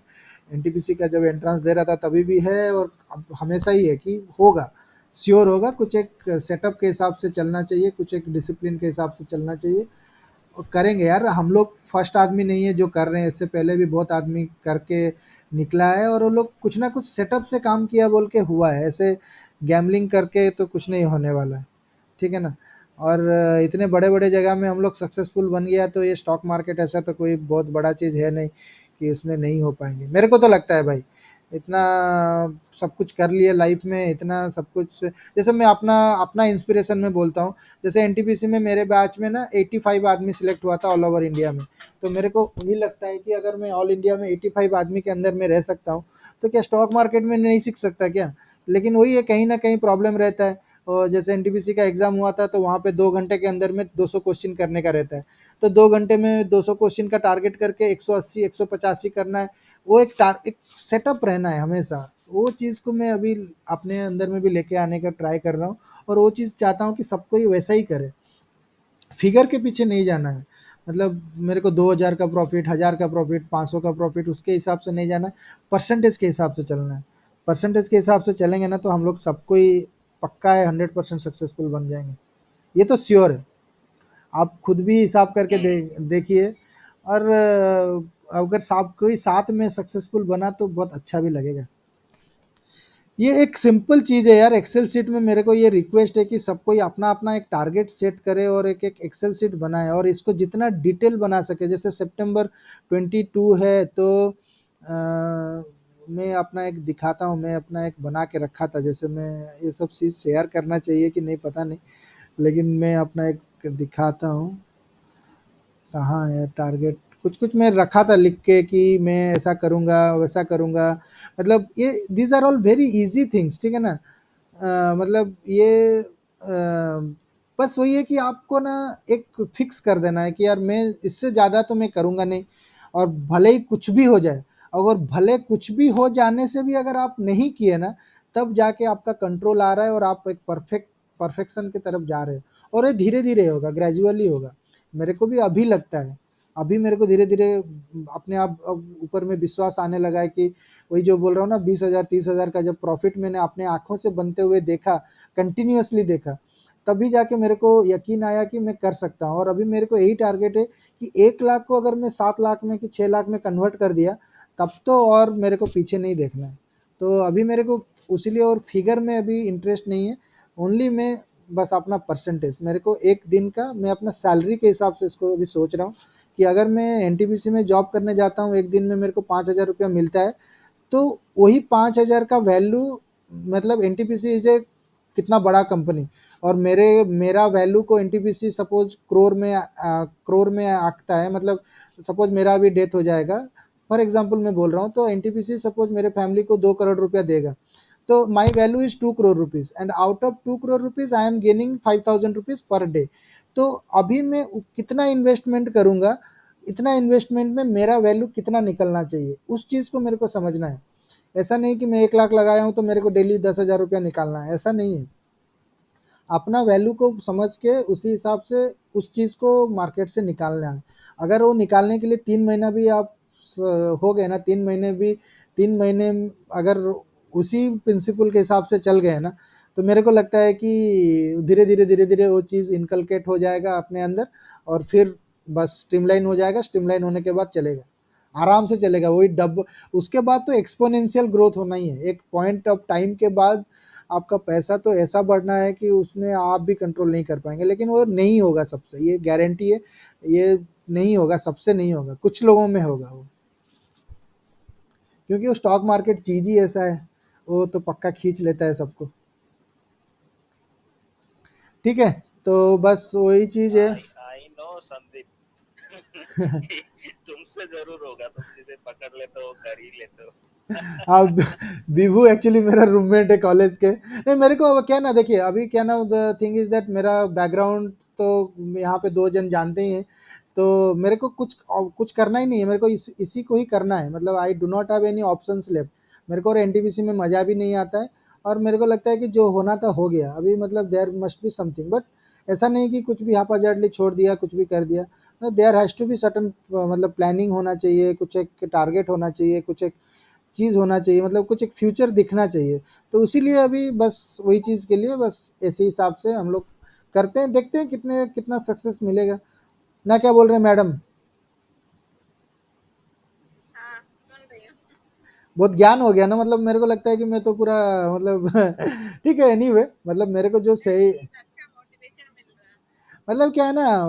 एनटीपीसी का जब एंट्रेंस दे रहा था तभी भी है, और अब हमेशा ही है कि होगा, श्योर होगा। कुछ एक सेटअप के हिसाब से चलना चाहिए, कुछ एक डिसिप्लिन के हिसाब से चलना चाहिए, और करेंगे यार। हम लोग फर्स्ट आदमी नहीं है जो कर रहे हैं, इससे पहले भी बहुत आदमी करके निकला है, और वो लोग कुछ ना कुछ सेटअप से काम किया बोल के हुआ है। ऐसे गैम्बलिंग करके तो कुछ नहीं होने वाला है, ठीक है ना। और इतने बड़े बड़े जगह में हम लोग सक्सेसफुल बन गया, तो ये स्टॉक मार्केट ऐसा तो कोई बहुत बड़ा चीज़ है नहीं कि इसमें नहीं हो पाएंगे। मेरे को तो लगता है भाई, इतना सब कुछ कर लिया लाइफ में, इतना सब कुछ। जैसे मैं अपना अपना इंस्पिरेशन में बोलता हूँ, जैसे एनटीपीसी में मेरे बैच में ना 85 आदमी सिलेक्ट हुआ था ऑल ओवर इंडिया में। तो मेरे को वही लगता है कि अगर मैं ऑल इंडिया में 85 आदमी के अंदर में रह सकता हूँ, तो क्या स्टॉक मार्केट में नहीं सीख सकता क्या? लेकिन वही है, कहीं ना कहीं प्रॉब्लम रहता है। और जैसे एनटीपीसी का एग्जाम हुआ था, तो वहाँ पे 2 घंटे के अंदर में 200 क्वेश्चन करने का रहता है। तो 2 घंटे में 200 क्वेश्चन का टारगेट करके 180 185 करना है। वो एक सेटअप रहना है हमेशा। वो चीज़ को मैं अभी अपने अंदर में भी लेके आने का ट्राई कर रहा हूँ, और वो चीज़ चाहता हूँ कि सबको ही वैसा ही करे। फिगर के पीछे नहीं जाना है, मतलब मेरे को 2000 का प्रॉफिट, 1000 का प्रॉफिट, 500 का प्रॉफिट, उसके हिसाब से नहीं जाना है। परसेंटेज के हिसाब से चलना है। परसेंटेज के हिसाब से चलेंगे ना, तो हम लोग सबको ही पक्का है 100% सक्सेसफुल बन जाएंगे। ये तो श्योर है। आप खुद भी हिसाब करके देखिए। और अगर सब कोई साथ में सक्सेसफुल बना तो बहुत अच्छा भी लगेगा। ये एक सिंपल चीज़ है यार। एक्सेल शीट में मेरे को ये रिक्वेस्ट है कि सब कोई अपना अपना एक टारगेट सेट करे, और एक एक एक्सेल शीट बनाए, और इसको जितना डिटेल बना सके। जैसे सितंबर 22 है, तो मैं अपना एक दिखाता हूँ, मैं अपना एक बना के रखा था। जैसे मैं ये सब चीज़ शेयर करना चाहिए कि नहीं पता नहीं, लेकिन मैं अपना एक दिखाता हूँ। कहाँ है टारगेट? कुछ कुछ मैं रखा था लिख के कि मैं ऐसा करूँगा, वैसा करूँगा। मतलब ये these are all very easy things, ठीक है ना। मतलब ये बस वही है कि आपको ना एक फिक्स कर देना है कि यार मैं इससे ज़्यादा तो मैं करूँगा नहीं। और भले ही कुछ भी हो जाए, अगर भले कुछ भी हो जाने से भी अगर आप नहीं किए ना, तब जाके आपका कंट्रोल आ रहा है, और आप एक परफेक्शन की तरफ जा रहे हो। और ये धीरे धीरे होगा, ग्रेजुअली होगा। मेरे को भी अभी लगता है, अभी मेरे को धीरे धीरे अपने आप अब ऊपर में विश्वास आने लगा है कि वही जो बोल रहा हूँ ना, 20,000 30,000 का जब प्रॉफिट मैंने अपने आंखों से बनते हुए देखा, कंटिन्यूअसली देखा, तभी जाके मेरे को यकीन आया कि मैं कर सकता हूँ। और अभी मेरे को यही टारगेट है कि 1 लाख को अगर मैं 7 लाख में कि 6 लाख में कन्वर्ट कर दिया, तब तो और मेरे को पीछे नहीं देखना है। तो अभी मेरे को उसीलिए और फिगर में अभी इंटरेस्ट नहीं है। ओनली मैं बस अपना परसेंटेज, मेरे को एक दिन का मैं अपना सैलरी के हिसाब से इसको अभी सोच रहा हूँ कि अगर मैं एनटीपीसी में जॉब करने जाता हूँ, एक दिन में मेरे को 5,000 रुपया मिलता है, तो वही 5,000 का वैल्यू, मतलब एनटीपीसी इज ए कितना बड़ा कंपनी, और मेरा वैल्यू को एनटीपीसी सपोज करोड़ में आंकता है। मतलब सपोज मेरा अभी डेथ हो जाएगा, फॉर एग्जांपल मैं बोल रहा हूँ, तो एनटीपीसी सपोज मेरे फैमिली को 2 करोड़ रुपया देगा, तो my value is 2 crore rupees, and out of 2 crore rupees I am gaining 5,000 rupees per day. तो अभी मैं कितना इन्वेस्टमेंट करूँगा, इतना इन्वेस्टमेंट में मेरा वैल्यू कितना निकलना चाहिए, उस चीज़ को मेरे को समझना है। ऐसा नहीं कि मैं 1 लाख लगाया हूँ तो मेरे को डेली 10,000 रुपया निकालना है, ऐसा नहीं है। अपना वैल्यू को समझ के उसी हिसाब से उस चीज़ को मार्केट से निकालना है। अगर वो निकालने के लिए 3 महीना भी आप हो गए ना, 3 महीने अगर उसी प्रिंसिपल के हिसाब से चल गए ना, तो मेरे को लगता है कि धीरे धीरे वो चीज़ इनकलकेट हो जाएगा अपने अंदर, और फिर बस स्ट्रीमलाइन हो जाएगा। स्ट्रीमलाइन होने के बाद चलेगा, आराम से चलेगा। वही डब उसके बाद तो एक्सपोनेंशियल ग्रोथ होना ही है। एक पॉइंट ऑफ टाइम के बाद आपका पैसा तो ऐसा बढ़ना है कि उसमें आप भी कंट्रोल नहीं कर पाएंगे, लेकिन वो नहीं होगा सबसे, ये गारंटी है। ये नहीं होगा, सबसे नहीं होगा, कुछ लोगों में होगा वो, क्योंकि वो स्टॉक मार्केट चीज ही ऐसा है, वो तो पक्का खींच लेता है सबको। ठीक है, तो बस वही चीज है। I know Sandeep. तुमसे जरूर होगा, तुम जिसे पकड़ लेते हो कर ही लेते हो। अब विभू एक्चुअली मेरा रूममेट है कॉलेज के। नहीं, मेरे को क्या ना, देखिए अभी क्या ना, द थिंग इज दैट मेरा बैकग्राउंड तो यहाँ पे 2 जन जानते ही हैं। तो मेरे को कुछ करना ही नहीं है, मेरे को इसी को ही करना है। मतलब I do not have any options left. मेरे को और एनटीपीसी में मज़ा भी नहीं आता है, और मेरे को लगता है कि जो होना था हो गया अभी। मतलब there must be something, but ऐसा नहीं कि कुछ भी हापाजार्डली छोड़ दिया, कुछ भी कर दिया। There has to be certain, मतलब प्लानिंग होना चाहिए, कुछ एक टारगेट होना चाहिए, कुछ एक चीज़ होना चाहिए, मतलब कुछ एक फ्यूचर दिखना चाहिए। तो इसीलिए अभी बस वही चीज़ के लिए बस ऐसे हिसाब से हम लोग करते हैं, देखते हैं कितना सक्सेस मिलेगा ना। क्या बोल रहे हैं मैडम? हाँ, सुन रही हूँ। बहुत ज्ञान हो गया ना, मतलब मेरे को लगता है कि मैं तो पूरा मतलब ठीक है, एनीवे मतलब मेरे को जो सही, नहीं, अच्छा मोटिवेशन मिल रहा है। मतलब क्या है ना,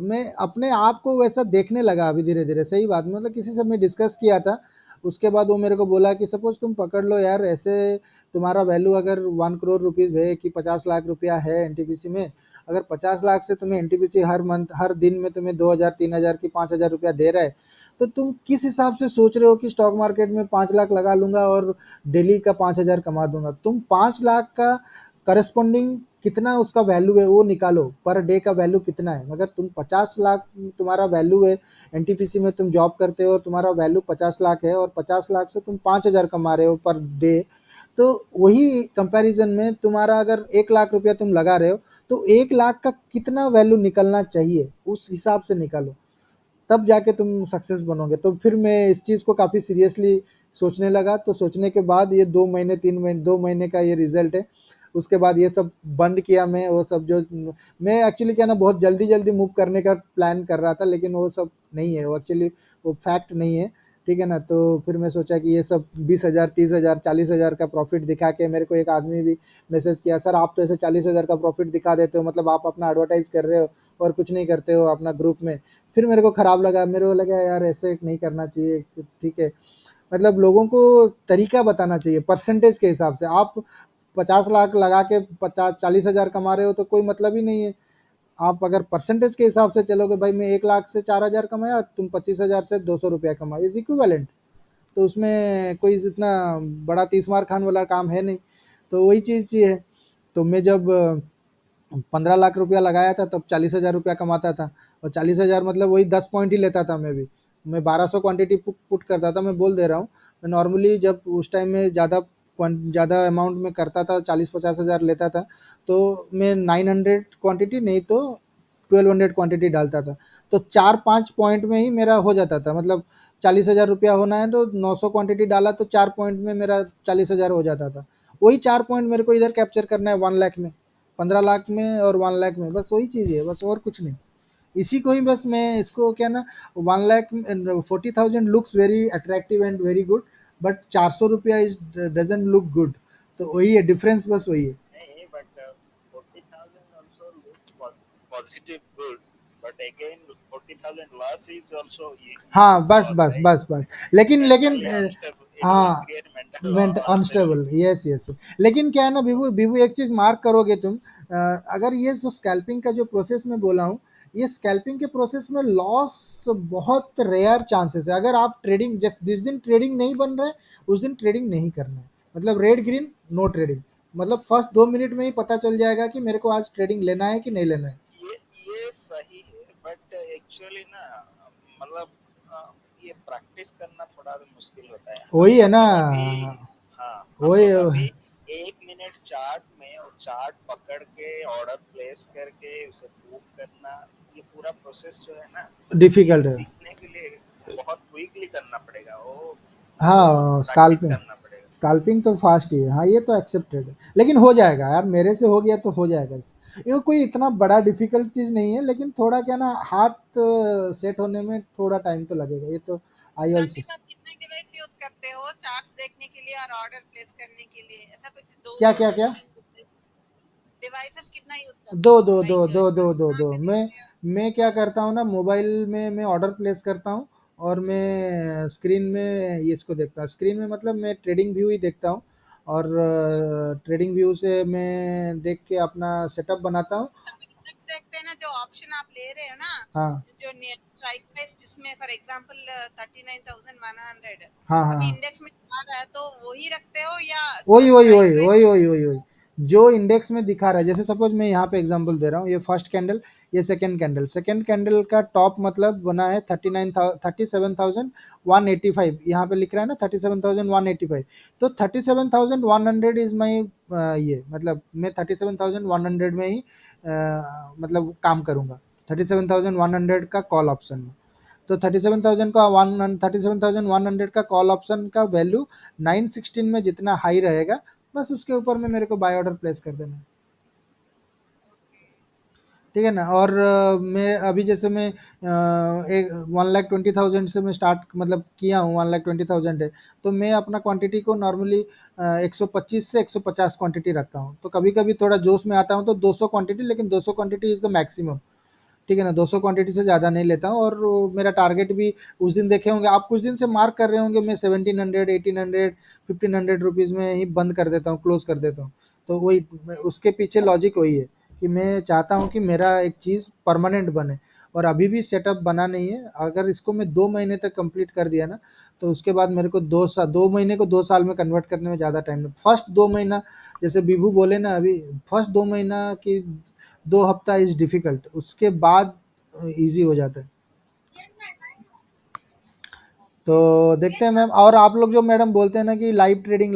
मैं अपने आप को वैसा देखने लगा अभी धीरे धीरे। सही बात, मतलब किसी से मैं डिस्कस किया था, उसके बाद वो मेरे को बोला कि सपोज तुम पकड़ लो यार, ऐसे तुम्हारा वैल्यू अगर 1 करोड़ रुपीज़ है कि 50 लाख रुपया है एनटीपीसी में, अगर 50 लाख से तुम्हें एनटीपीसी हर मंथ हर दिन में तुम्हें 2,000 3,000 की 5,000 रुपया दे रहा है, तो तुम किस हिसाब से सोच रहे हो कि स्टॉक मार्केट में 5 लाख लगा लूंगा और डेली का 5,000 कमा दूंगा? तुम 5 लाख का करस्पॉन्डिंग कितना उसका वैल्यू है वो निकालो, पर डे का वैल्यू कितना है। मगर तुम 50 लाख तुम्हारा वैल्यू है, एनटीपीसी में तुम जॉब करते हो और तुम्हारा वैल्यू 50 लाख है, और 50 लाख से तुम 5,000 कमा रहे हो पर डे, तो वही कंपैरिजन में तुम्हारा अगर 1 लाख रुपया तुम लगा रहे हो, तो 1 लाख का कितना वैल्यू निकलना चाहिए उस हिसाब से निकालो, तब जाके तुम सक्सेस बनोगे। तो फिर मैं इस चीज़ को काफ़ी सीरियसली सोचने लगा। तो सोचने के बाद ये 2 महीने 3 महीने 2 महीने का ये रिजल्ट है। उसके बाद ये सब बंद किया मैं, वो सब जो मैं एक्चुअली क्या ना, बहुत जल्दी जल्दी मूव करने का प्लान कर रहा था, लेकिन वो सब नहीं है, वो एक्चुअली वो फैक्ट नहीं है। ठीक है ना, तो फिर मैं सोचा कि ये सब 20,000 30,000 40,000 का प्रॉफिट दिखा के, मेरे को एक आदमी भी मैसेज किया, सर आप तो ऐसे 40,000 का प्रॉफिट दिखा देते हो, मतलब आप अपना एडवर्टाइज कर रहे हो और कुछ नहीं करते हो अपना ग्रुप में। फिर मेरे को खराब लगा, मेरे को लगा यार ऐसे नहीं करना चाहिए। ठीक है, मतलब लोगों को तरीका बताना चाहिए परसेंटेज के हिसाब से। आप 50 लाख लगा के 50 40,000 कमा रहे हो तो कोई मतलब ही नहीं है। आप अगर परसेंटेज के हिसाब से चलोगे, भाई मैं 1 लाख से 4,000 कमाया, तुम 25,000 से 200 रुपया कमाया, इज इक्विवेलेंट। तो उसमें कोई इतना बड़ा 30 मार खान वाला काम है नहीं। तो वही चीज़ है। तो मैं जब 15 लाख रुपया लगाया था तब 40,000 रुपया कमाता था, और 40,000 मतलब वही 10 पॉइंट ही लेता था। मैं भी मैं 1200 क्वांटिटी पुट करता था, मैं बोल दे रहा हूँ। मैं नॉर्मली जब उस टाइम में ज़्यादा अमाउंट में करता था, 40-50 हज़ार लेता था, तो मैं 900 क्वांटिटी नहीं तो 1200 क्वांटिटी डालता था। तो 4-5 पॉइंट में ही मेरा हो जाता था। मतलब 40,000 रुपया होना है तो 900 क्वांटिटी डाला तो 4 पॉइंट में मेरा 40,000 हो जाता था। वही 4 पॉइंट मेरे को इधर कैप्चर करना है 1 लाख में, 15 लाख में और 1 लाख में, बस वही चीज़ है, बस और कुछ नहीं। इसी को ही बस मैं इसको क्या ना, 1 lakh 40,000 looks very attractive and very good, but 400 रुपया इज डजेंट लुक गुड। तो वही है डिफरेंस, बस वही है। नहीं, but 40,000 also looks positive good, but again 40,000 loss is also हाँ, huge बस loss, बस right? बस बस, लेकिन Mentally unstable, it will हाँ, create mental unstable, instability. Yes yes. लेकिन क्या है ना विभू विभू, एक चीज मार्क करोगे तुम, अगर ये जो स्कैल्पिंग का जो प्रोसेस मैं बोला हूँ, ये स्कैल्पिंग के प्रोसेस में लॉस बहुत रेयर चांसेस है। अगर आप ट्रेडिंग जिस दिन ट्रेडिंग नहीं बन रहा है, उस दिन ट्रेडिंग नहीं करना है। मतलब रेड ग्रीन नो ट्रेडिंग, मतलब फर्स्ट 2 मिनट में ही पता चल जाएगा कि मेरे को आज ट्रेडिंग लेना है कि नहीं लेना है। ये सही है, बट एक्चुअली ना, मतलब ये प्रैक्टिस करना थोड़ा मुश्किल होता है। हम वही है लोग ना, अभी, हाँ, हम वही लोग अभी 1 मिनट चार्ट में और चार्ट पकड़ के ऑर्डर प्लेस करके उसे बुक करना, ये पूरा प्रोसेस जो है ना, ये डिफिकल्ट है। सीखने के लिए बहुत क्विकली करना पड़ेगा, वो हाँ, प्रैक्टिस स्काल्पिंग करना पड़ेगा। स्काल्पिंग तो फास्ट ही है, हाँ ये तो एक्सेप्टेड है, लेकिन हो जाएगा यार, मेरे से हो गया तो हो जाएगा। ये कोई इतना बड़ा डिफिकल्ट चीज़ नहीं है, लेकिन थोड़ा क्या ना, हाथ सेट होने में थोड़ा टाइम तो लगेगा, ये तो आई ऑल्सो। संदीप, आप कितने डिवाइस यूज करते हो चार्ट्स देखने के लिए और ऑर्डर प्लेस करने के लिए? ऐसा कुछ दो क्या क्या दो क्या? तीन डिवाइसेस कितना यूज दो करते हो? दो दो लाइक दो दो कहाँ दो दो पे मैं देखते हो? मैं क्या करता हूँ ना, मोबाइल में मैं ऑर्डर प्लेस करता हूँ, और मैं स्क्रीन में ये इसको देखता हूँ। स्क्रीन में मतलब मैं ट्रेडिंग व्यू ही देखता हूँ, और ट्रेडिंग व्यू से मैं देख के अपना सेटअप बनाता हूँ। अभी इंडेक्स देखते हैं ना, जो ऑप्शन आप ले रहे हो ना, हाँ जो स्ट्राइक प्राइस जिसमें फॉर एग्जांपल 39,100, हाँ हाँ अभी हाँ, इंडेक्स में जा रहा है तो वही रखते हो या जो वही वही स्ट्राइक वही प्राइस? वही वही वही वही जो इंडेक्स में दिखा रहा है। जैसे सपोज मैं यहाँ पे एग्जांपल दे रहा हूँ, ये फर्स्ट कैंडल, ये सेकंड कैंडल का टॉप मतलब बना है 37,185, यहाँ पे लिख रहा है ना 37,185, तो 37,100 इज माई, ये मतलब मैं 37,100 में ही मतलब काम करूँगा, 37,100 का कॉल ऑप्शन में। तो 37,100 का कॉल ऑप्शन का वैल्यू 916 में जितना हाई रहेगा, बस उसके ऊपर में मेरे को बाय ऑर्डर प्लेस कर देना है। ठीक है ना। और मैं अभी जैसे मैं एक 1,20,000 से मैं स्टार्ट मतलब किया हूँ, 1,20,000 है, तो मैं अपना क्वांटिटी को नॉर्मली 125 से 150 क्वांटिटी रखता हूँ। तो कभी कभी थोड़ा जोश में आता हूँ तो 200 क्वांटिटी, लेकिन 200 क्वांटिटी इज़ द मैक्सिमम। ठीक है ना, 200 क्वांटिटी से ज़्यादा नहीं लेता हूँ। और मेरा टारगेट भी उस दिन देखे होंगे आप, कुछ दिन से मार्क कर रहे होंगे, मैं 1700, 1800, 1500 रुपीज़ में ही बंद कर देता हूँ, क्लोज कर देता हूँ। तो वही उसके पीछे लॉजिक वही है कि मैं चाहता हूँ कि मेरा एक चीज़ परमानेंट बने, और अभी भी सेटअप बना नहीं है। अगर इसको मैं 2 महीने तक कंप्लीट कर दिया ना, तो उसके बाद मेरे को 2 महीने को 2 साल में कन्वर्ट करने में ज़्यादा टाइम नहीं। फर्स्ट 2 महीना, जैसे विभू बोले ना अभी, फर्स्ट 2 महीना की 2 हफ्ता इज डिफिकल्ट, उसके बाद इजी हो जाता है। तो देखते हैं मैम। और आप लोग जो मैडम बोलते हैं ना कि लाइव ट्रेडिंग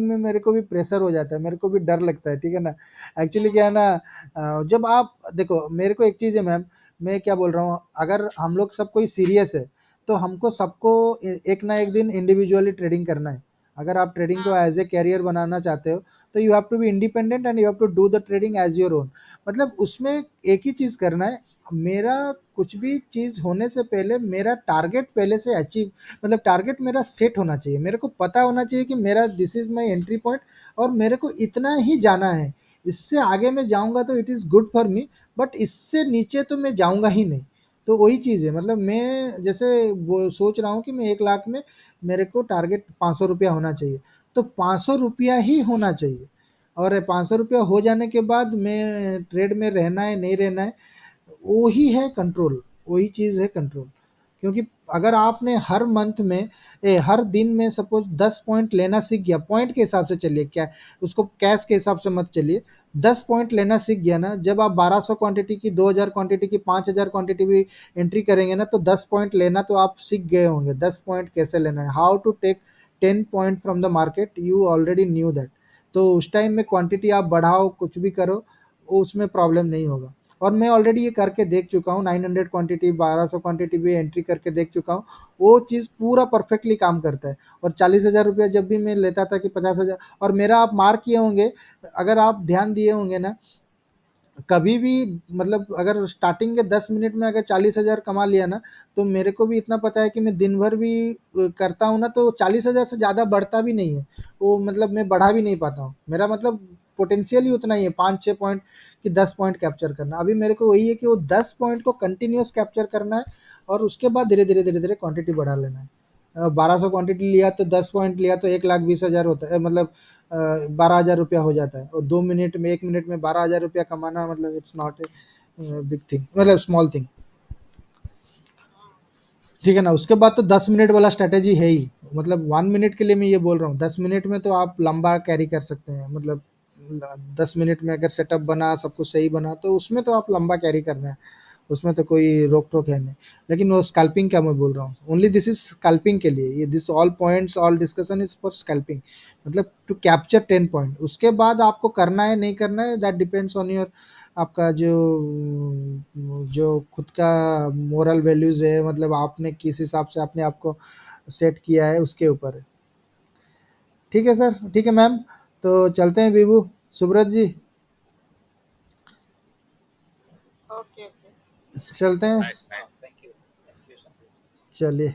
में मेरे को भी प्रेशर हो जाता है, मेरे को भी डर लगता है। ठीक है ना, एक्चुअली क्या है ना, जब आप देखो, मेरे को एक चीज़ है मैम, मैं क्या बोल रहा हूँ, अगर हम लोग सब कोई सीरियस है, तो हमको सबको एक ना एक दिन इंडिविजुअली ट्रेडिंग करना है। अगर आप ट्रेडिंग को हाँ, एज ए कैरियर बनाना चाहते हो, तो you have to be independent and you have to do the trading as your own. मतलब उसमें एक ही चीज़ करना है, मेरा कुछ भी चीज़ होने से पहले मेरा टारगेट पहले से अचीव, मतलब टारगेट मेरा सेट होना चाहिए, मेरे को पता होना चाहिए कि मेरा this is my entry point, और मेरे को इतना ही जाना है। इससे आगे मैं जाऊँगा तो it is good for me, but इससे नीचे तो मैं जाऊँगा ही नहीं। तो वही चीज़ है, मतलब मैं जैसे वो सोच रहा हूँ कि मैं 1 लाख में मेरे को टारगेट ₹500 होना चाहिए, तो ₹500 ही होना चाहिए। और ₹500 हो जाने के बाद मैं ट्रेड में रहना है, नहीं रहना है, वो ही है कंट्रोल, वही चीज़ है कंट्रोल। क्योंकि अगर आपने हर मंथ में हर दिन में सपोज 10 पॉइंट लेना सीख गया, पॉइंट के हिसाब से चलिए, क्या उसको कैश के हिसाब से मत चलिए, 10 पॉइंट लेना सीख गया ना, जब आप 1200 क्वांटिटी की, 2000 क्वांटिटी की, 5000 क्वांटिटी भी एंट्री करेंगे ना, तो 10 पॉइंट लेना तो आप सीख गए होंगे। 10 पॉइंट कैसे लेना है, how to take 10 point from the market, you already knew that. तो उस टाइम में क्वांटिटी आप बढ़ाओ, कुछ भी करो, उसमें प्रॉब्लम नहीं होगा। और मैं ऑलरेडी ये करके देख चुका हूँ, 900 क्वांटिटी, 1200 क्वांटिटी भी एंट्री करके देख चुका हूँ। वो चीज़ पूरा परफेक्टली काम करता है। और 40,000 रुपया जब भी मैं लेता था कि 50,000, और मेरा आप मार्क किए होंगे, अगर आप ध्यान दिए होंगे ना, कभी भी मतलब अगर स्टार्टिंग के 10 मिनट में अगर 40,000 कमा लिया ना, तो मेरे को भी इतना पता है कि मैं दिन भर भी करता हूँ ना, तो 40,000 से ज़्यादा बढ़ता भी नहीं है वो, मतलब मैं बढ़ा भी नहीं पाता हूँ। मेरा मतलब पोटेंशियल ही उतना ही है, 5-6 पॉइंट कि 10 पॉइंट कैप्चर करना। अभी मेरे को वही है कि वो 10 पॉइंट को कंटिन्यूस कैप्चर करना है, और उसके बाद धीरे धीरे क्वांटिटी बढ़ा लेना है। 1200 क्वांटिटी लिया तो 10 पॉइंट लिया तो 1,20,000 होता है, मतलब 12,000 रुपया हो जाता है। और 2 मिनट में, 1 मिनट में 12,000 रुपया कमाना, मतलब it's not a big thing, मतलब स्मॉल थिंग। ठीक है ना। उसके बाद तो 10 मिनट वाला स्ट्रेटेजी है ही, मतलब 1 मिनट के लिए मैं ये बोल रहा हूँ, 10 मिनट में तो आप लंबा कैरी कर सकते हैं। मतलब 10 मिनट में अगर सेटअप बना, सब कुछ सही बना, तो उसमें तो आप लंबा कैरी करना है। उसमें तो कोई रोक टोक है नहीं। लेकिन वो स्कैल्पिंग का मैं बोल रहा हूँ, ओनली दिस इज स्कैल्पिंग के लिए, ये this all points all discussion is for scalping, मतलब टू कैप्चर 10 पॉइंट। उसके बाद आपको करना है नहीं करना है दैट डिपेंड्स ऑन योर, आपका जो खुद का मोरल वैल्यूज है, मतलब आपने किस हिसाब से अपने आप को सेट किया है उसके ऊपर है। ठीक है सर, ठीक है मैम, तो चलते हैं विभू, सुब्रत जी ओके ओके। चलते हैं, Nice, nice. Thank you, Sandeep. चलिए।